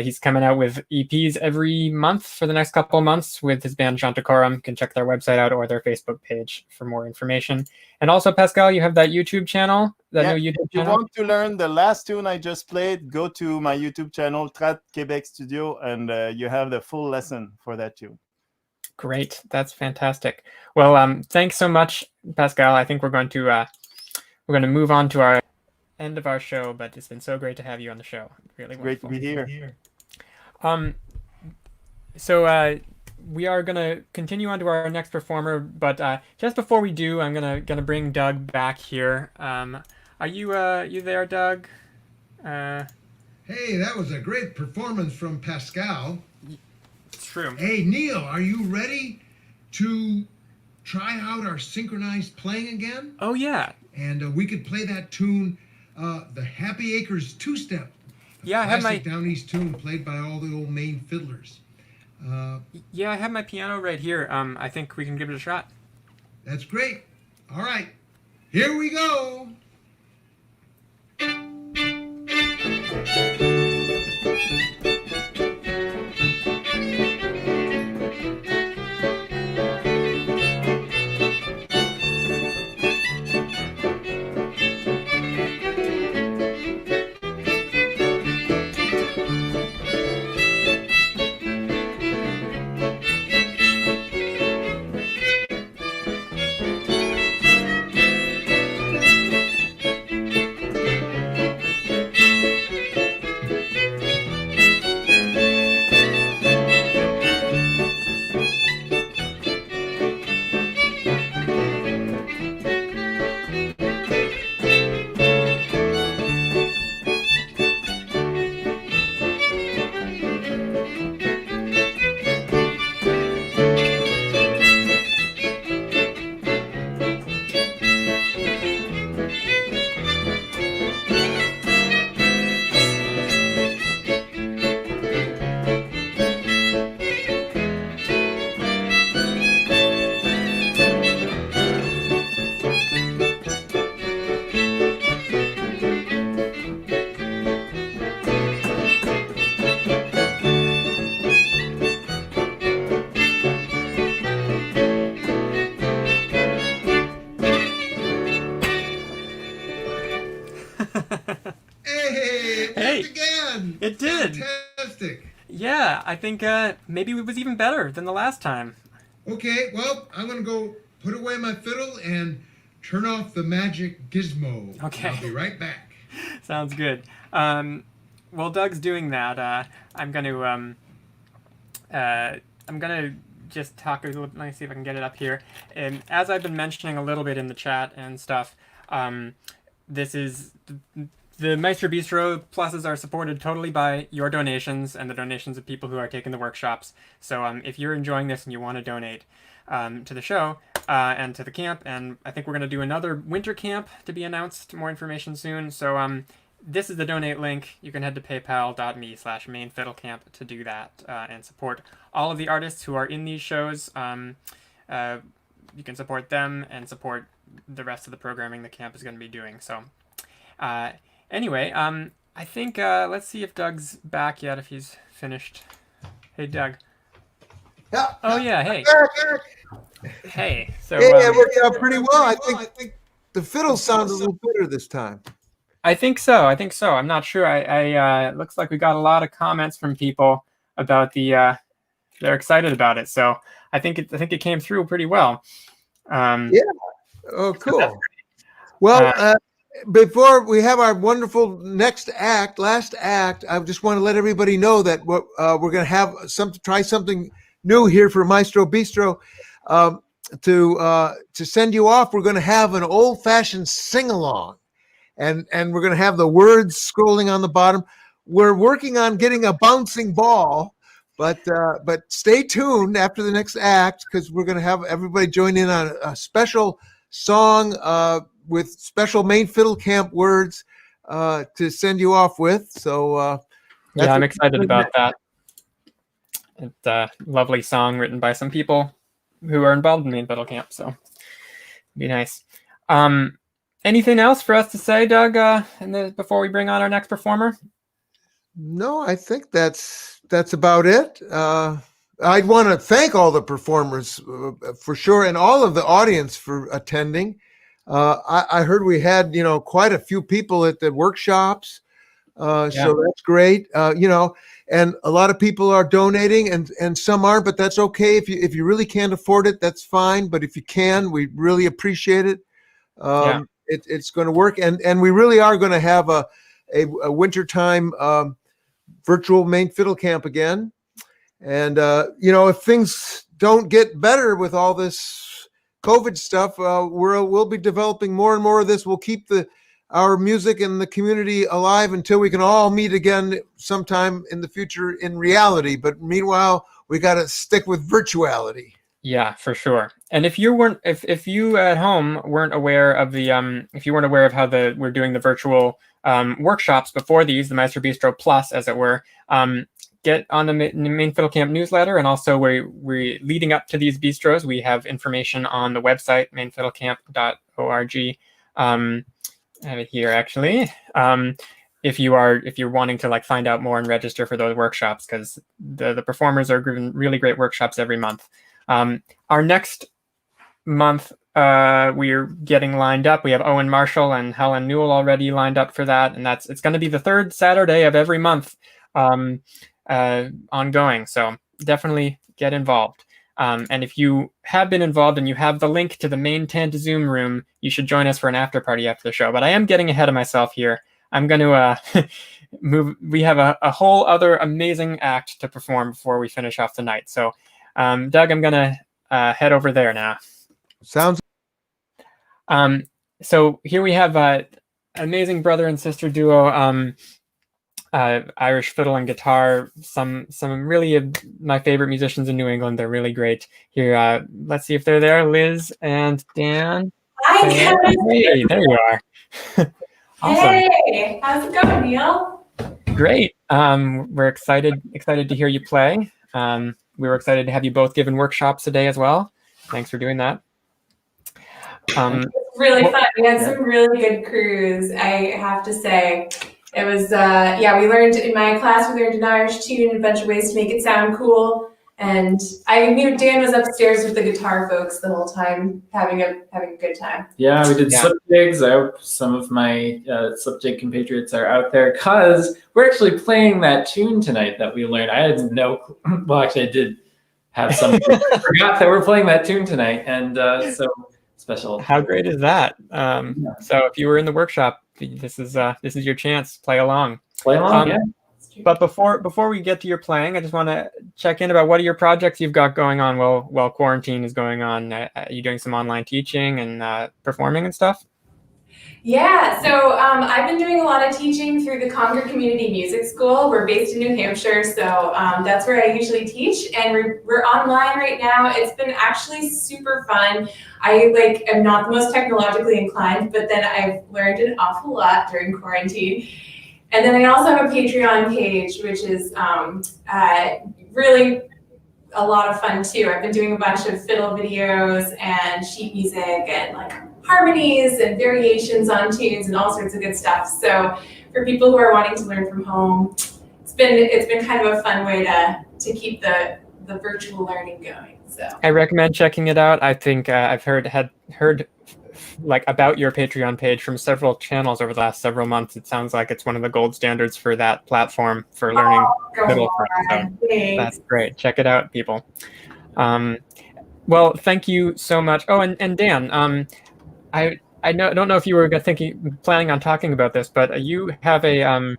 He's coming out with EPs every month for the next couple of months with his band Chantacorum. You can check their website out or their Facebook page for more information. And also, Pascal, you have that YouTube channel, new YouTube if you channel. want to learn the last tune I just played, go to my YouTube channel, Trat Quebec Studio, and you have the full lesson for that tune. Great. That's fantastic. Well, thanks so much, Pascal. I think we're going to move on to our end of our show, but it's been so great to have you on the show. Really Great to be here. So we are gonna continue on to our next performer, but just before we do, I'm gonna bring Doug back here. Are you there, Doug? Hey, that was a great performance from Pascal. It's true. Hey, Neil, are you ready to try out our synchronized playing again? Oh yeah. And we could play that tune, the Happy Acres two-step. Yeah, I have my down east tune played by all the old Maine fiddlers. I have my piano right here. I think we can give it a shot. That's great. All right, here we go. It did. Fantastic. Yeah, I think maybe it was even better than the last time. Okay, well, I'm going to go put away my fiddle and turn off the magic gizmo. Okay. I'll be right back. Sounds good. While Doug's doing that, I'm gonna just talk a little. Let me see if I can get it up here. And as I've been mentioning a little bit in the chat and stuff, this is the Maestro Bistro Pluses are supported totally by your donations and the donations of people who are taking the workshops. So if you're enjoying this and you want to donate to the show and to the camp, and I think we're going to do another winter camp to be announced, more information soon. So this is the donate link. You can head to paypal.me/mainfiddlecamp to do that and support all of the artists who are in these shows. You can support them and support the rest of the programming the camp is going to be doing. So anyway, I think let's see if Doug's back yet, if he's finished. Hey, Doug. Yeah. Oh, yeah, hey. Hey. So, yeah, it worked out pretty well. I think the fiddle sounds a little better this time. I think so. I'm not sure. It looks like we got a lot of comments from people about they're excited about it. So I think it came through pretty well. Yeah. Oh, cool. Well, before we have our wonderful last act, I just want to let everybody know that we're going to have try something new here for Maestro Bistro. To send you off, we're going to have an old-fashioned sing-along. And we're going to have the words scrolling on the bottom. We're working on getting a bouncing ball, but stay tuned after the next act, because we're going to have everybody join in on a special song with special main fiddle camp words to send you off with. So yeah, I'm excited about that. It's a lovely song written by some people who are involved in main fiddle camp. So it'd be nice. Anything else for us to say, Doug, before we bring on our next performer? No, I think that's about it. I'd want to thank all the performers for sure, and all of the audience for attending. I heard we had, quite a few people at the workshops. So that's great. And a lot of people are donating and some aren't, but that's okay. If you really can't afford it, that's fine. But if you can, we really appreciate it. It's going to work, and we really are going to have a wintertime virtual main fiddle camp again. And if things don't get better with all this COVID stuff, we'll be developing more and more of this. We'll keep our music and the community alive until we can all meet again sometime in the future in reality. But meanwhile, we got to stick with virtuality. Yeah, for sure. And if you at home weren't aware of how we're doing the virtual workshops before these, the Maestro Bistro Plus, as it were, get on the Main Fiddle Camp newsletter. And also we're leading up to these bistros. We have information on the website, mainfiddlecamp.org. I have it here actually. If you're wanting to like find out more and register for those workshops, because the performers are giving really great workshops every month. Our next month, we're getting lined up. We have Owen Marshall and Helen Newell already lined up for that. And it's going to be the third Saturday of every month, ongoing. So definitely get involved. And if you have been involved and you have the link to the main tent Zoom room, you should join us for an after party after the show. But I am getting ahead of myself here. I'm going to move. We have a whole other amazing act to perform before we finish off the night. So Doug, I'm going to head over there now. Sounds. So here we have an amazing brother and sister duo, Irish fiddle and guitar. Some really of my favorite musicians in New England. They're really great. Here, let's see if they're there. Liz and Dan. Hi, guys. Hey, there you are. Awesome. Hey, how's it going, Neil? Great. We're excited to hear you play. We were excited to have you both given workshops today as well. Thanks for doing that. It's really fun. We had some really good crews, I have to say. It was, we learned in my class, we learned an Irish tune and a bunch of ways to make it sound cool. And I knew Dan was upstairs with the guitar folks the whole time, having a good time. Yeah, we did slip jigs. I hope some of my slip jig compatriots are out there, because we're actually playing that tune tonight that we learned. I had no, well, actually, I did have some. I forgot that we're playing that tune tonight, and so special. How great is that? So if you were in the workshop, this is your chance. Play along. Play along, yeah. But before we get to your playing, I just want to check in about what are your projects you've got going on while quarantine is going on. Are you doing some online teaching and performing and stuff? Yeah, so I've been doing a lot of teaching through the Concord Community Music School. We're based in New Hampshire, so that's where I usually teach, and we're online right now. It's been actually super fun. I am not the most technologically inclined, but then I've learned an awful lot during quarantine. And then I also have a Patreon page, which is really a lot of fun too. I've been doing a bunch of fiddle videos and sheet music and like harmonies and variations on tunes and all sorts of good stuff. So for people who are wanting to learn from home, it's been kind of a fun way to keep the virtual learning going. So I recommend checking it out. I think I've heard like about your Patreon page from several channels over the last several months. It sounds like it's one of the gold standards for that platform for learning fiddle. So that's great. Check it out, people. Well, thank you so much. Oh, and Dan, I don't know if you were planning on talking about this, but you have a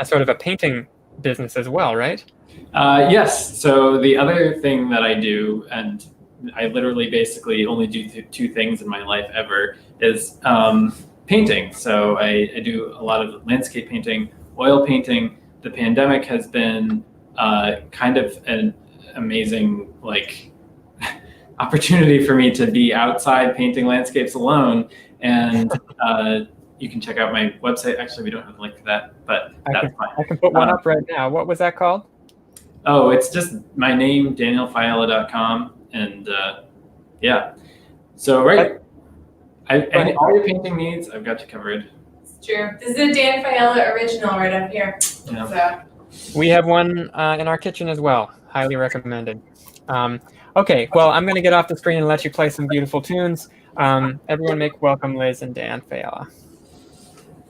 sort of a painting business as well, right? Yes. So the other thing that I do, and I literally basically only do two things in my life ever, is painting. So I do a lot of landscape painting, oil painting. The pandemic has been kind of an amazing opportunity for me to be outside painting landscapes alone. And you can check out my website. Actually, we don't have a link for that, but that's fine. I can put one up right now. What was that called? Oh, it's just my name, danielfaiella.com. And yeah, so all your painting needs, I've got you covered. it's true. This is a Dan Faiella original right up here. Yeah. So. We have one in our kitchen as well. Highly recommended. Okay, well, I'm going to get off the screen and let you play some beautiful tunes. Everyone make welcome Liz and Dan Faiella.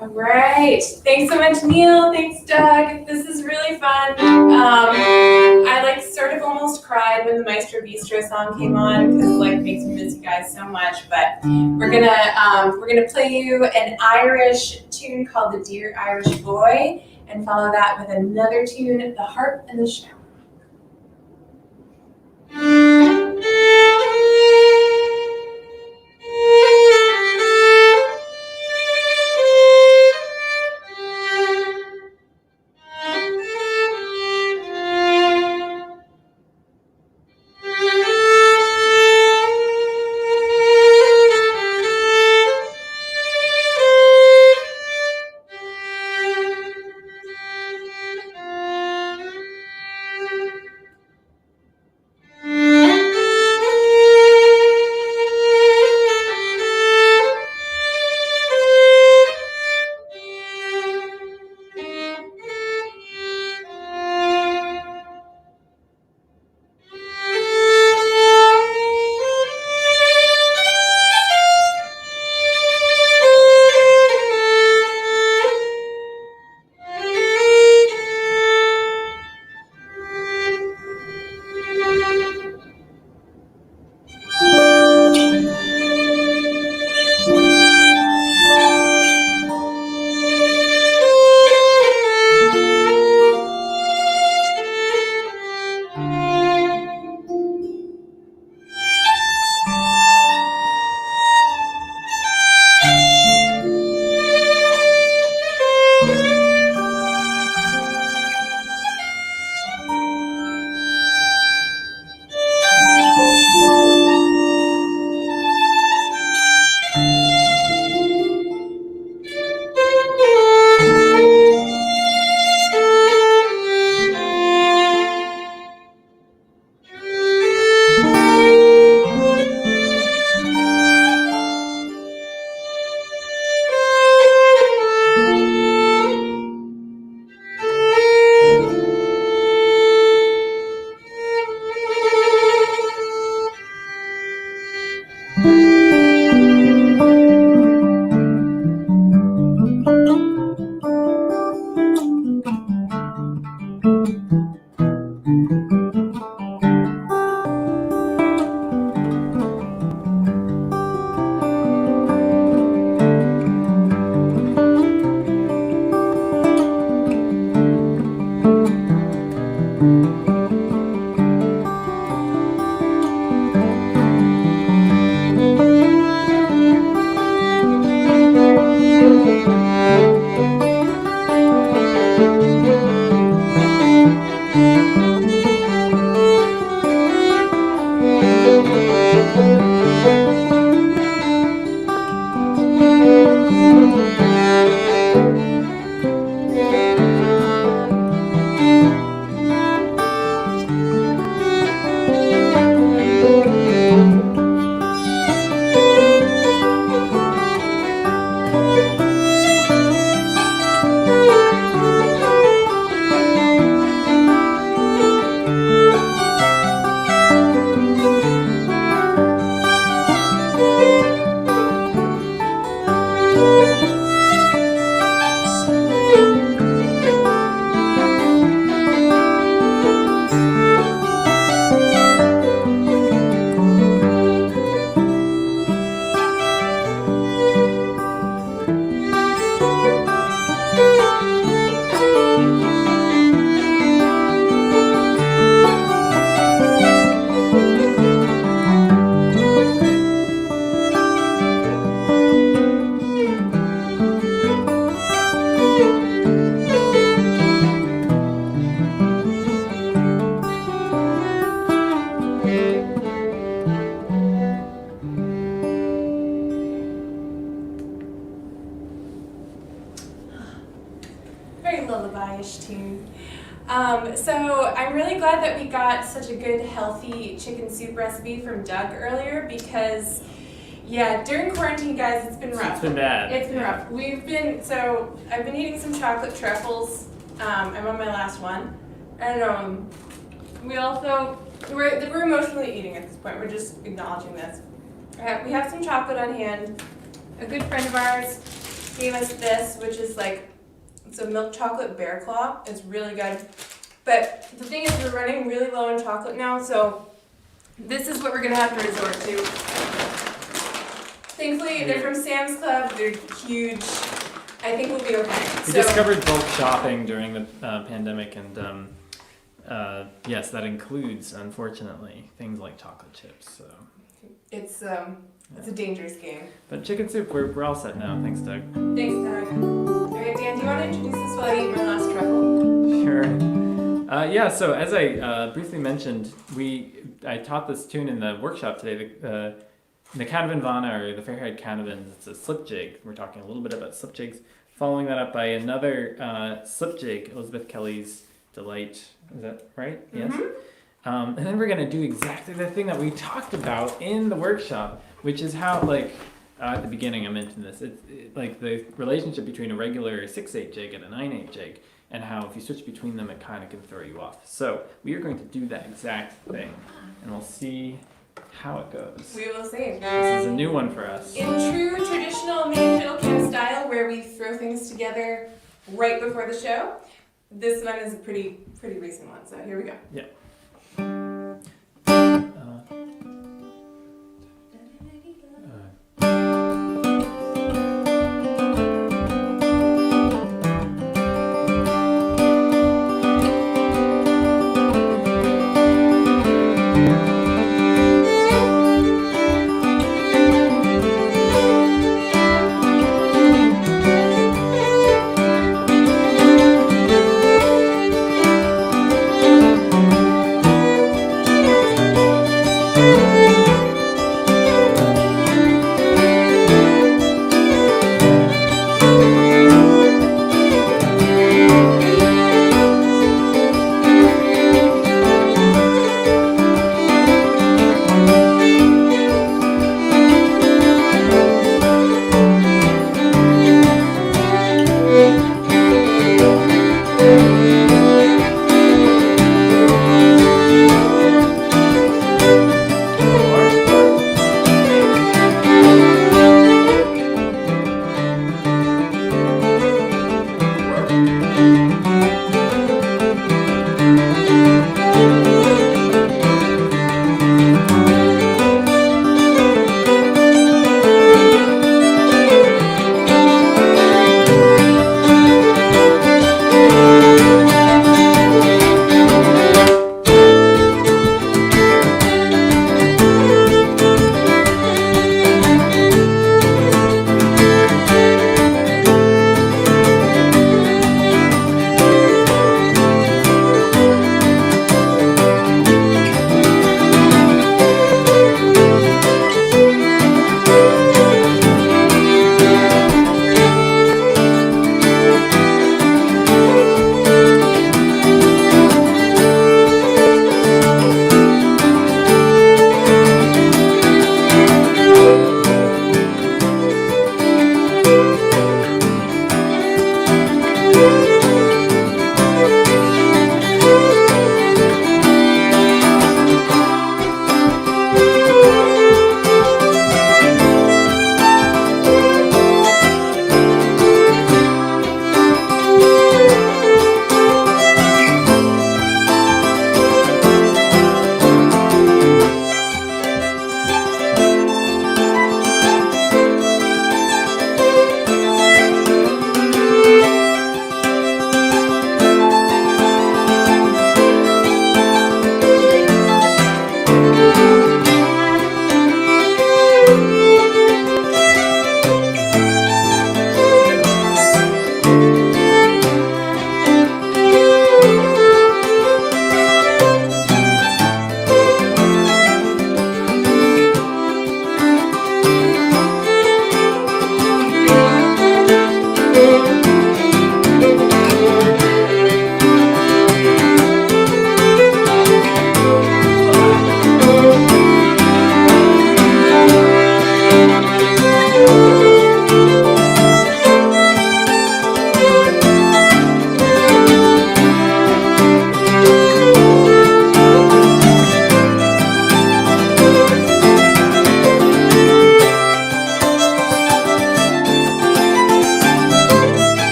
All right. Thanks so much, Neil. Thanks, Doug. This is really fun. I sort of almost cried when the Maestro Bistro song came on because it makes me miss you guys so much. But we're gonna play you an Irish tune called "The Dear Irish Boy" and follow that with another tune, "The Harp and the Shower." Very lullaby-ish tune. So I'm really glad that we got such a good, healthy chicken soup recipe from Doug earlier because, yeah, during quarantine, guys, it's been rough. It's been bad. It's been rough. I've been eating some chocolate truffles. I'm on my last one. And we're emotionally eating at this point. We're just acknowledging this. We have some chocolate on hand. A good friend of ours gave us this, which is it's a milk chocolate bear claw. It's really good. But the thing is, we're running really low on chocolate now, so this is what we're gonna have to resort to. Thankfully, they're from Sam's Club. They're huge. I think we'll be okay. We discovered bulk shopping during the pandemic, and yes, that includes, unfortunately, things like chocolate chips. So it's a dangerous game. But chicken soup, we're all set now. Thanks, Doug. Thanks, Doug. All right, Dan, do you want to introduce us while I eat my last truffle? Sure. Yeah, so as I briefly mentioned, I taught this tune in the workshop today, the Canavan or the Fairhead Canavans. It's a slip jig. We're talking a little bit about slip jigs. Following that up by another slip jig, Elizabeth Kelly's Delight. Is that right? Mm-hmm. Yes. And then we're going to do exactly the thing that we talked about in the workshop, which is how, at the beginning I mentioned this, it's like the relationship between a regular 6/8 jig and a 9/8 jig, and how if you switch between them, it kind of can throw you off. So we are going to do that exact thing, and we'll see how it goes. We will see. This is a new one for us. In true traditional main fiddle camp style, where we throw things together right before the show, this one is a pretty recent one. So here we go. Yeah.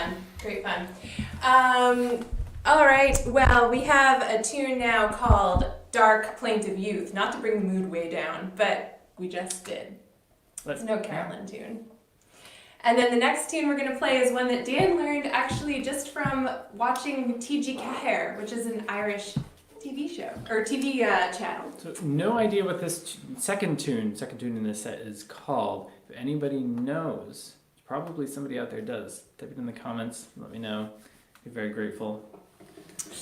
fun. Great fun. All right. Well, we have a tune now called "Dark Plaintive Youth." Not to bring the mood way down, but we just did. It's no Carolyn tune. And then the next tune we're going to play is one that Dan learned actually just from watching TG Cahir, which is an Irish TV show or TV channel. So no idea what this second tune in this set is called. If anybody knows, probably somebody out there does. Type it in the comments. Let me know. I'd be very grateful.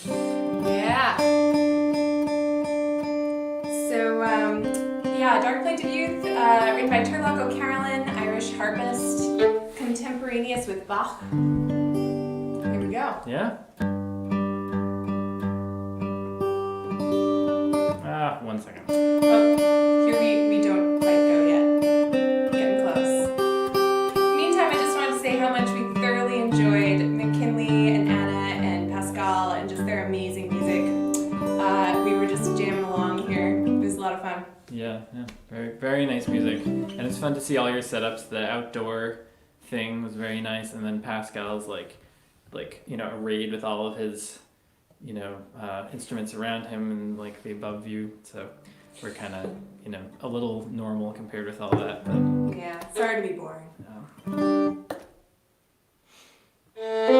Yeah. So Dark Plaintive Youth, written by Turlough O'Carolan, Irish harpist, contemporaneous with Bach. Here we go. Yeah. 1 second. Oh, here we don't quite go yet. Getting close. Meantime, I just wanted to say how much we thoroughly enjoyed Mckinley and Anna and Pascal and just their amazing music. We were just jamming along here. It was a lot of fun. Yeah. Very, very nice music. And it's fun to see all your setups. The outdoor thing was very nice. And then Pascal's arrayed with all of his instruments around him and like the above view. So we're kind of, a little normal compared with all that. But Yeah, sorry to be boring. Thank you.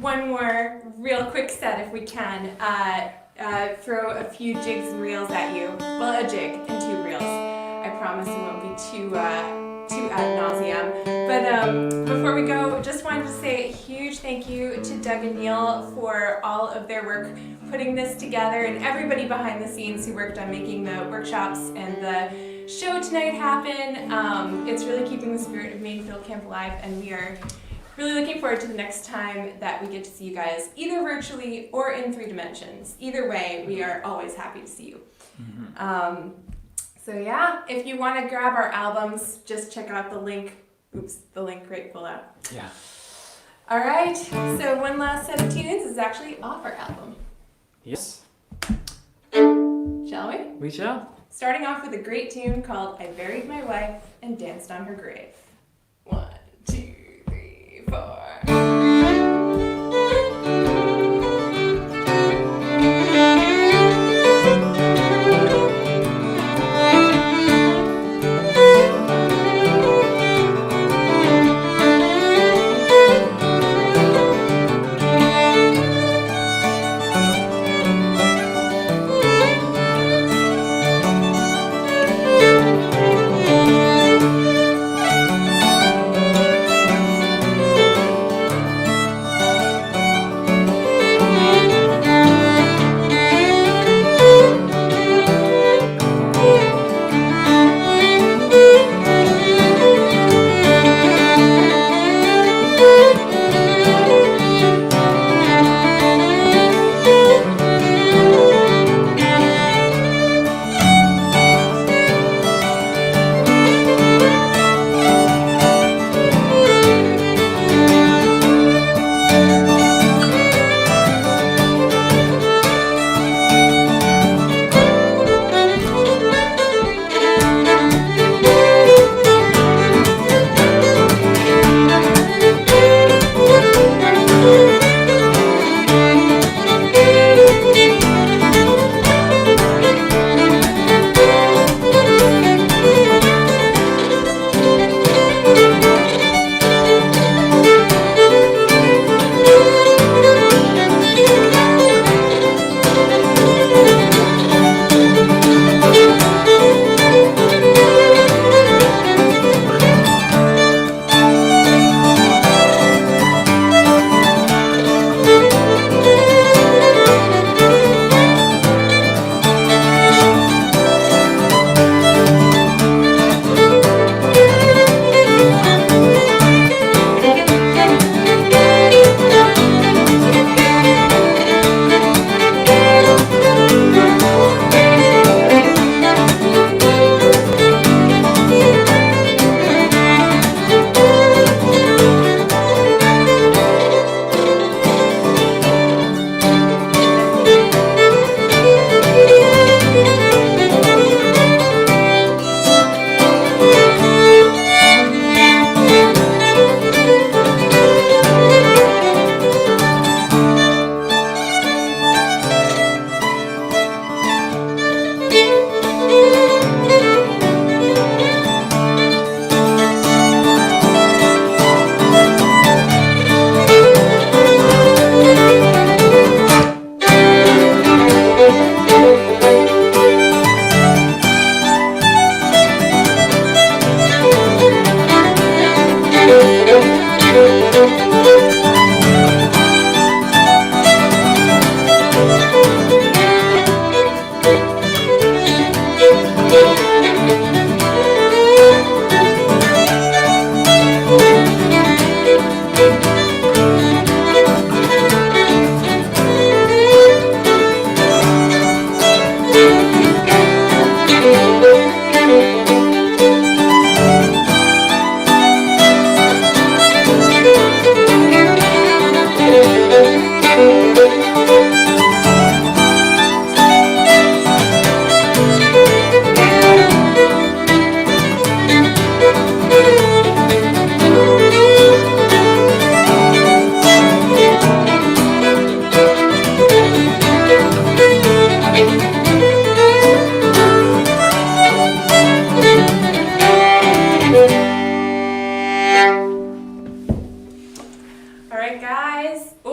one more real quick set if we can. Throw a few jigs and reels at you. Well, a jig and 2 reels. I promise it won't be too ad nauseum. But before we go, just wanted to say a huge thank you to Doug and Neil for all of their work putting this together, and everybody behind the scenes who worked on making the workshops and the show tonight happen. It's really keeping the spirit of Maine Field Camp alive, and we are really looking forward to the next time that we get to see you guys, either virtually or in 3 dimensions. Either way, we are always happy to see you. So yeah, if you want to grab our albums, just check out the link. Oops, the link right below. Yeah. All right, so one last set of tunes is actually off our album. Yes. Shall we? We shall. Starting off with a great tune called I Buried My Wife and Danced on Her Grave. 1, 2, 3, 4.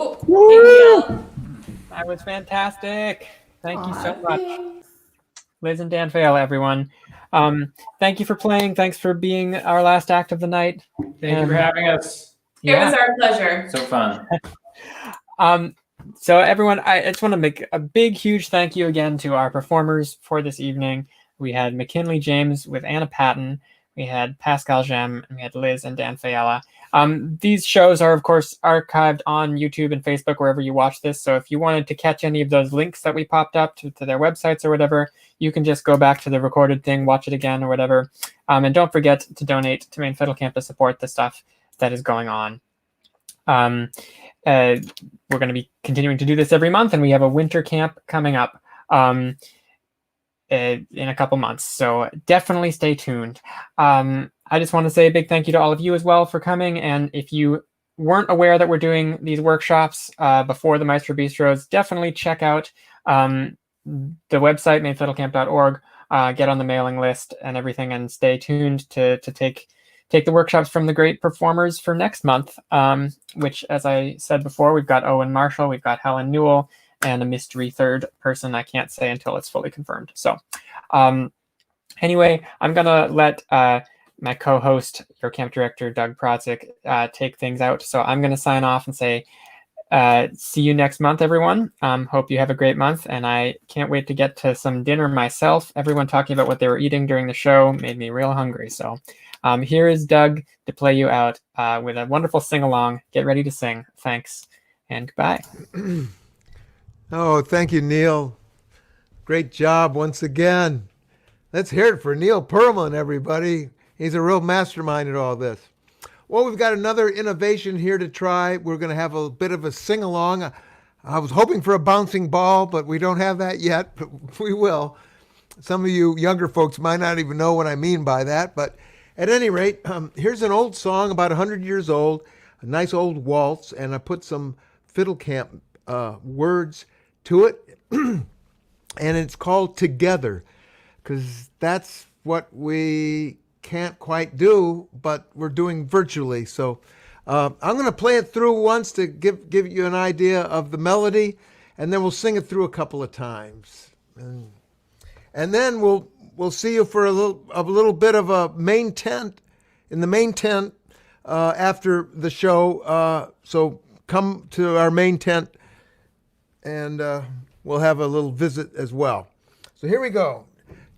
Oh, hey, Neil. That was fantastic. Thank you so Aw, much. thanks. Liz and Dan Faiella, everyone. Thank you for playing. Thanks for being our last act of the night. Thank you for having us. It was our pleasure. So fun. So everyone, I just want to make a big, huge thank you again to our performers for this evening. We had McKinley James with Anna Patton. We had Pascal Gemme, and we had Liz and Dan Faiella. These shows are, of course, archived on YouTube and Facebook, wherever you watch this. So if you wanted to catch any of those links that we popped up to their websites or whatever, you can just go back to the recorded thing, watch it again or whatever. And don't forget to donate to Maine Fiddle Camp to support the stuff that is going on. We're going to be continuing to do this every month, and we have a winter camp coming up in a couple months. So definitely stay tuned. I just want to say a big thank you to all of you as well for coming. And if you weren't aware that we're doing these workshops before the Maestro Bistros, definitely check out the website, mainfiddlecamp.org, get on the mailing list and everything, and stay tuned to take the workshops from the great performers for next month, which, as I said before, we've got Owen Marshall, we've got Helen Newell, and a mystery third person I can't say until it's fully confirmed. So anyway, I'm going to let my co-host, your camp director, Doug Protsik, take things out. So I'm going to sign off and say, see you next month, everyone. Hope you have a great month, and I can't wait to get to some dinner myself. Everyone talking about what they were eating during the show made me real hungry. So here is Doug to play you out with a wonderful sing-along. Get ready to sing. Thanks, and goodbye. Oh, thank you, Neil. Great job once again. Let's hear it for Neil Pearlman, everybody. He's a real mastermind at all this. Well, we've got another innovation here to try. We're going to have a bit of a sing-along. I was hoping for a bouncing ball, but we don't have that yet, but we will. Some of you younger folks might not even know what I mean by that, but at any rate, here's an old song, about 100 years old, a nice old waltz, and I put some fiddle camp words to it, and it's called Together, because that's what we can't quite do, but we're doing virtually. So I'm going to play it through once to give you an idea of the melody, and then we'll sing it through a couple of times, and then we'll see you for a little bit of a main tent in the main tent after the show. So come to our main tent, and we'll have a little visit as well. So here we go.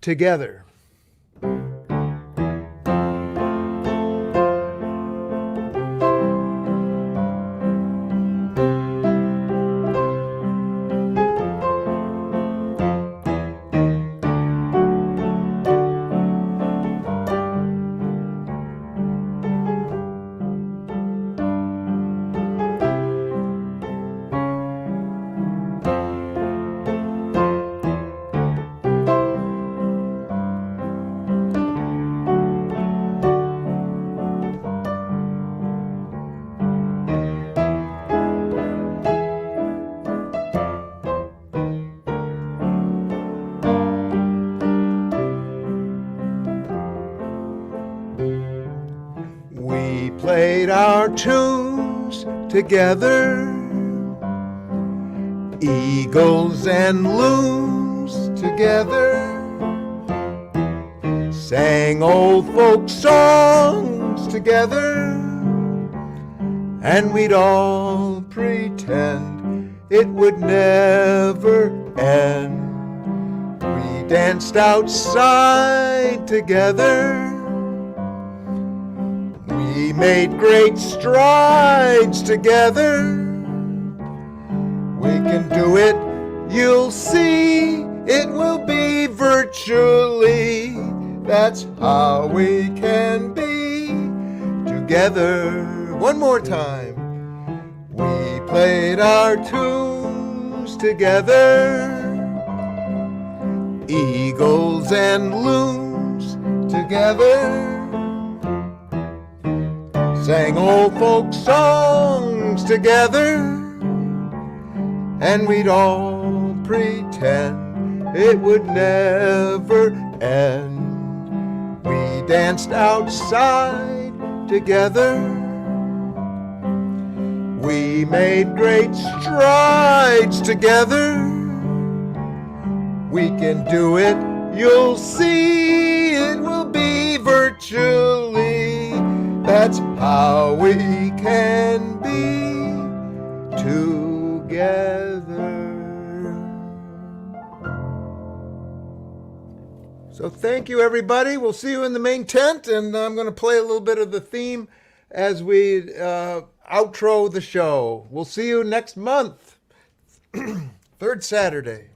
Together. Played our tunes together, eagles and loons together, sang old folk songs together, and we'd all pretend it would never end. We danced outside together, we made great strides together. We can do it, you'll see, it will be virtually. That's how we can be together. One more time. We played our tunes together, eagles and loons together, sang old folk songs together, and we'd all pretend it would never end. We danced outside together, We made great strides together. We can do it, you'll see. It will be virtually. That's how we can be together. So thank you, everybody. We'll see you in the main tent, and I'm going to play a little bit of the theme as we outro the show. We'll see you next month, third Saturday.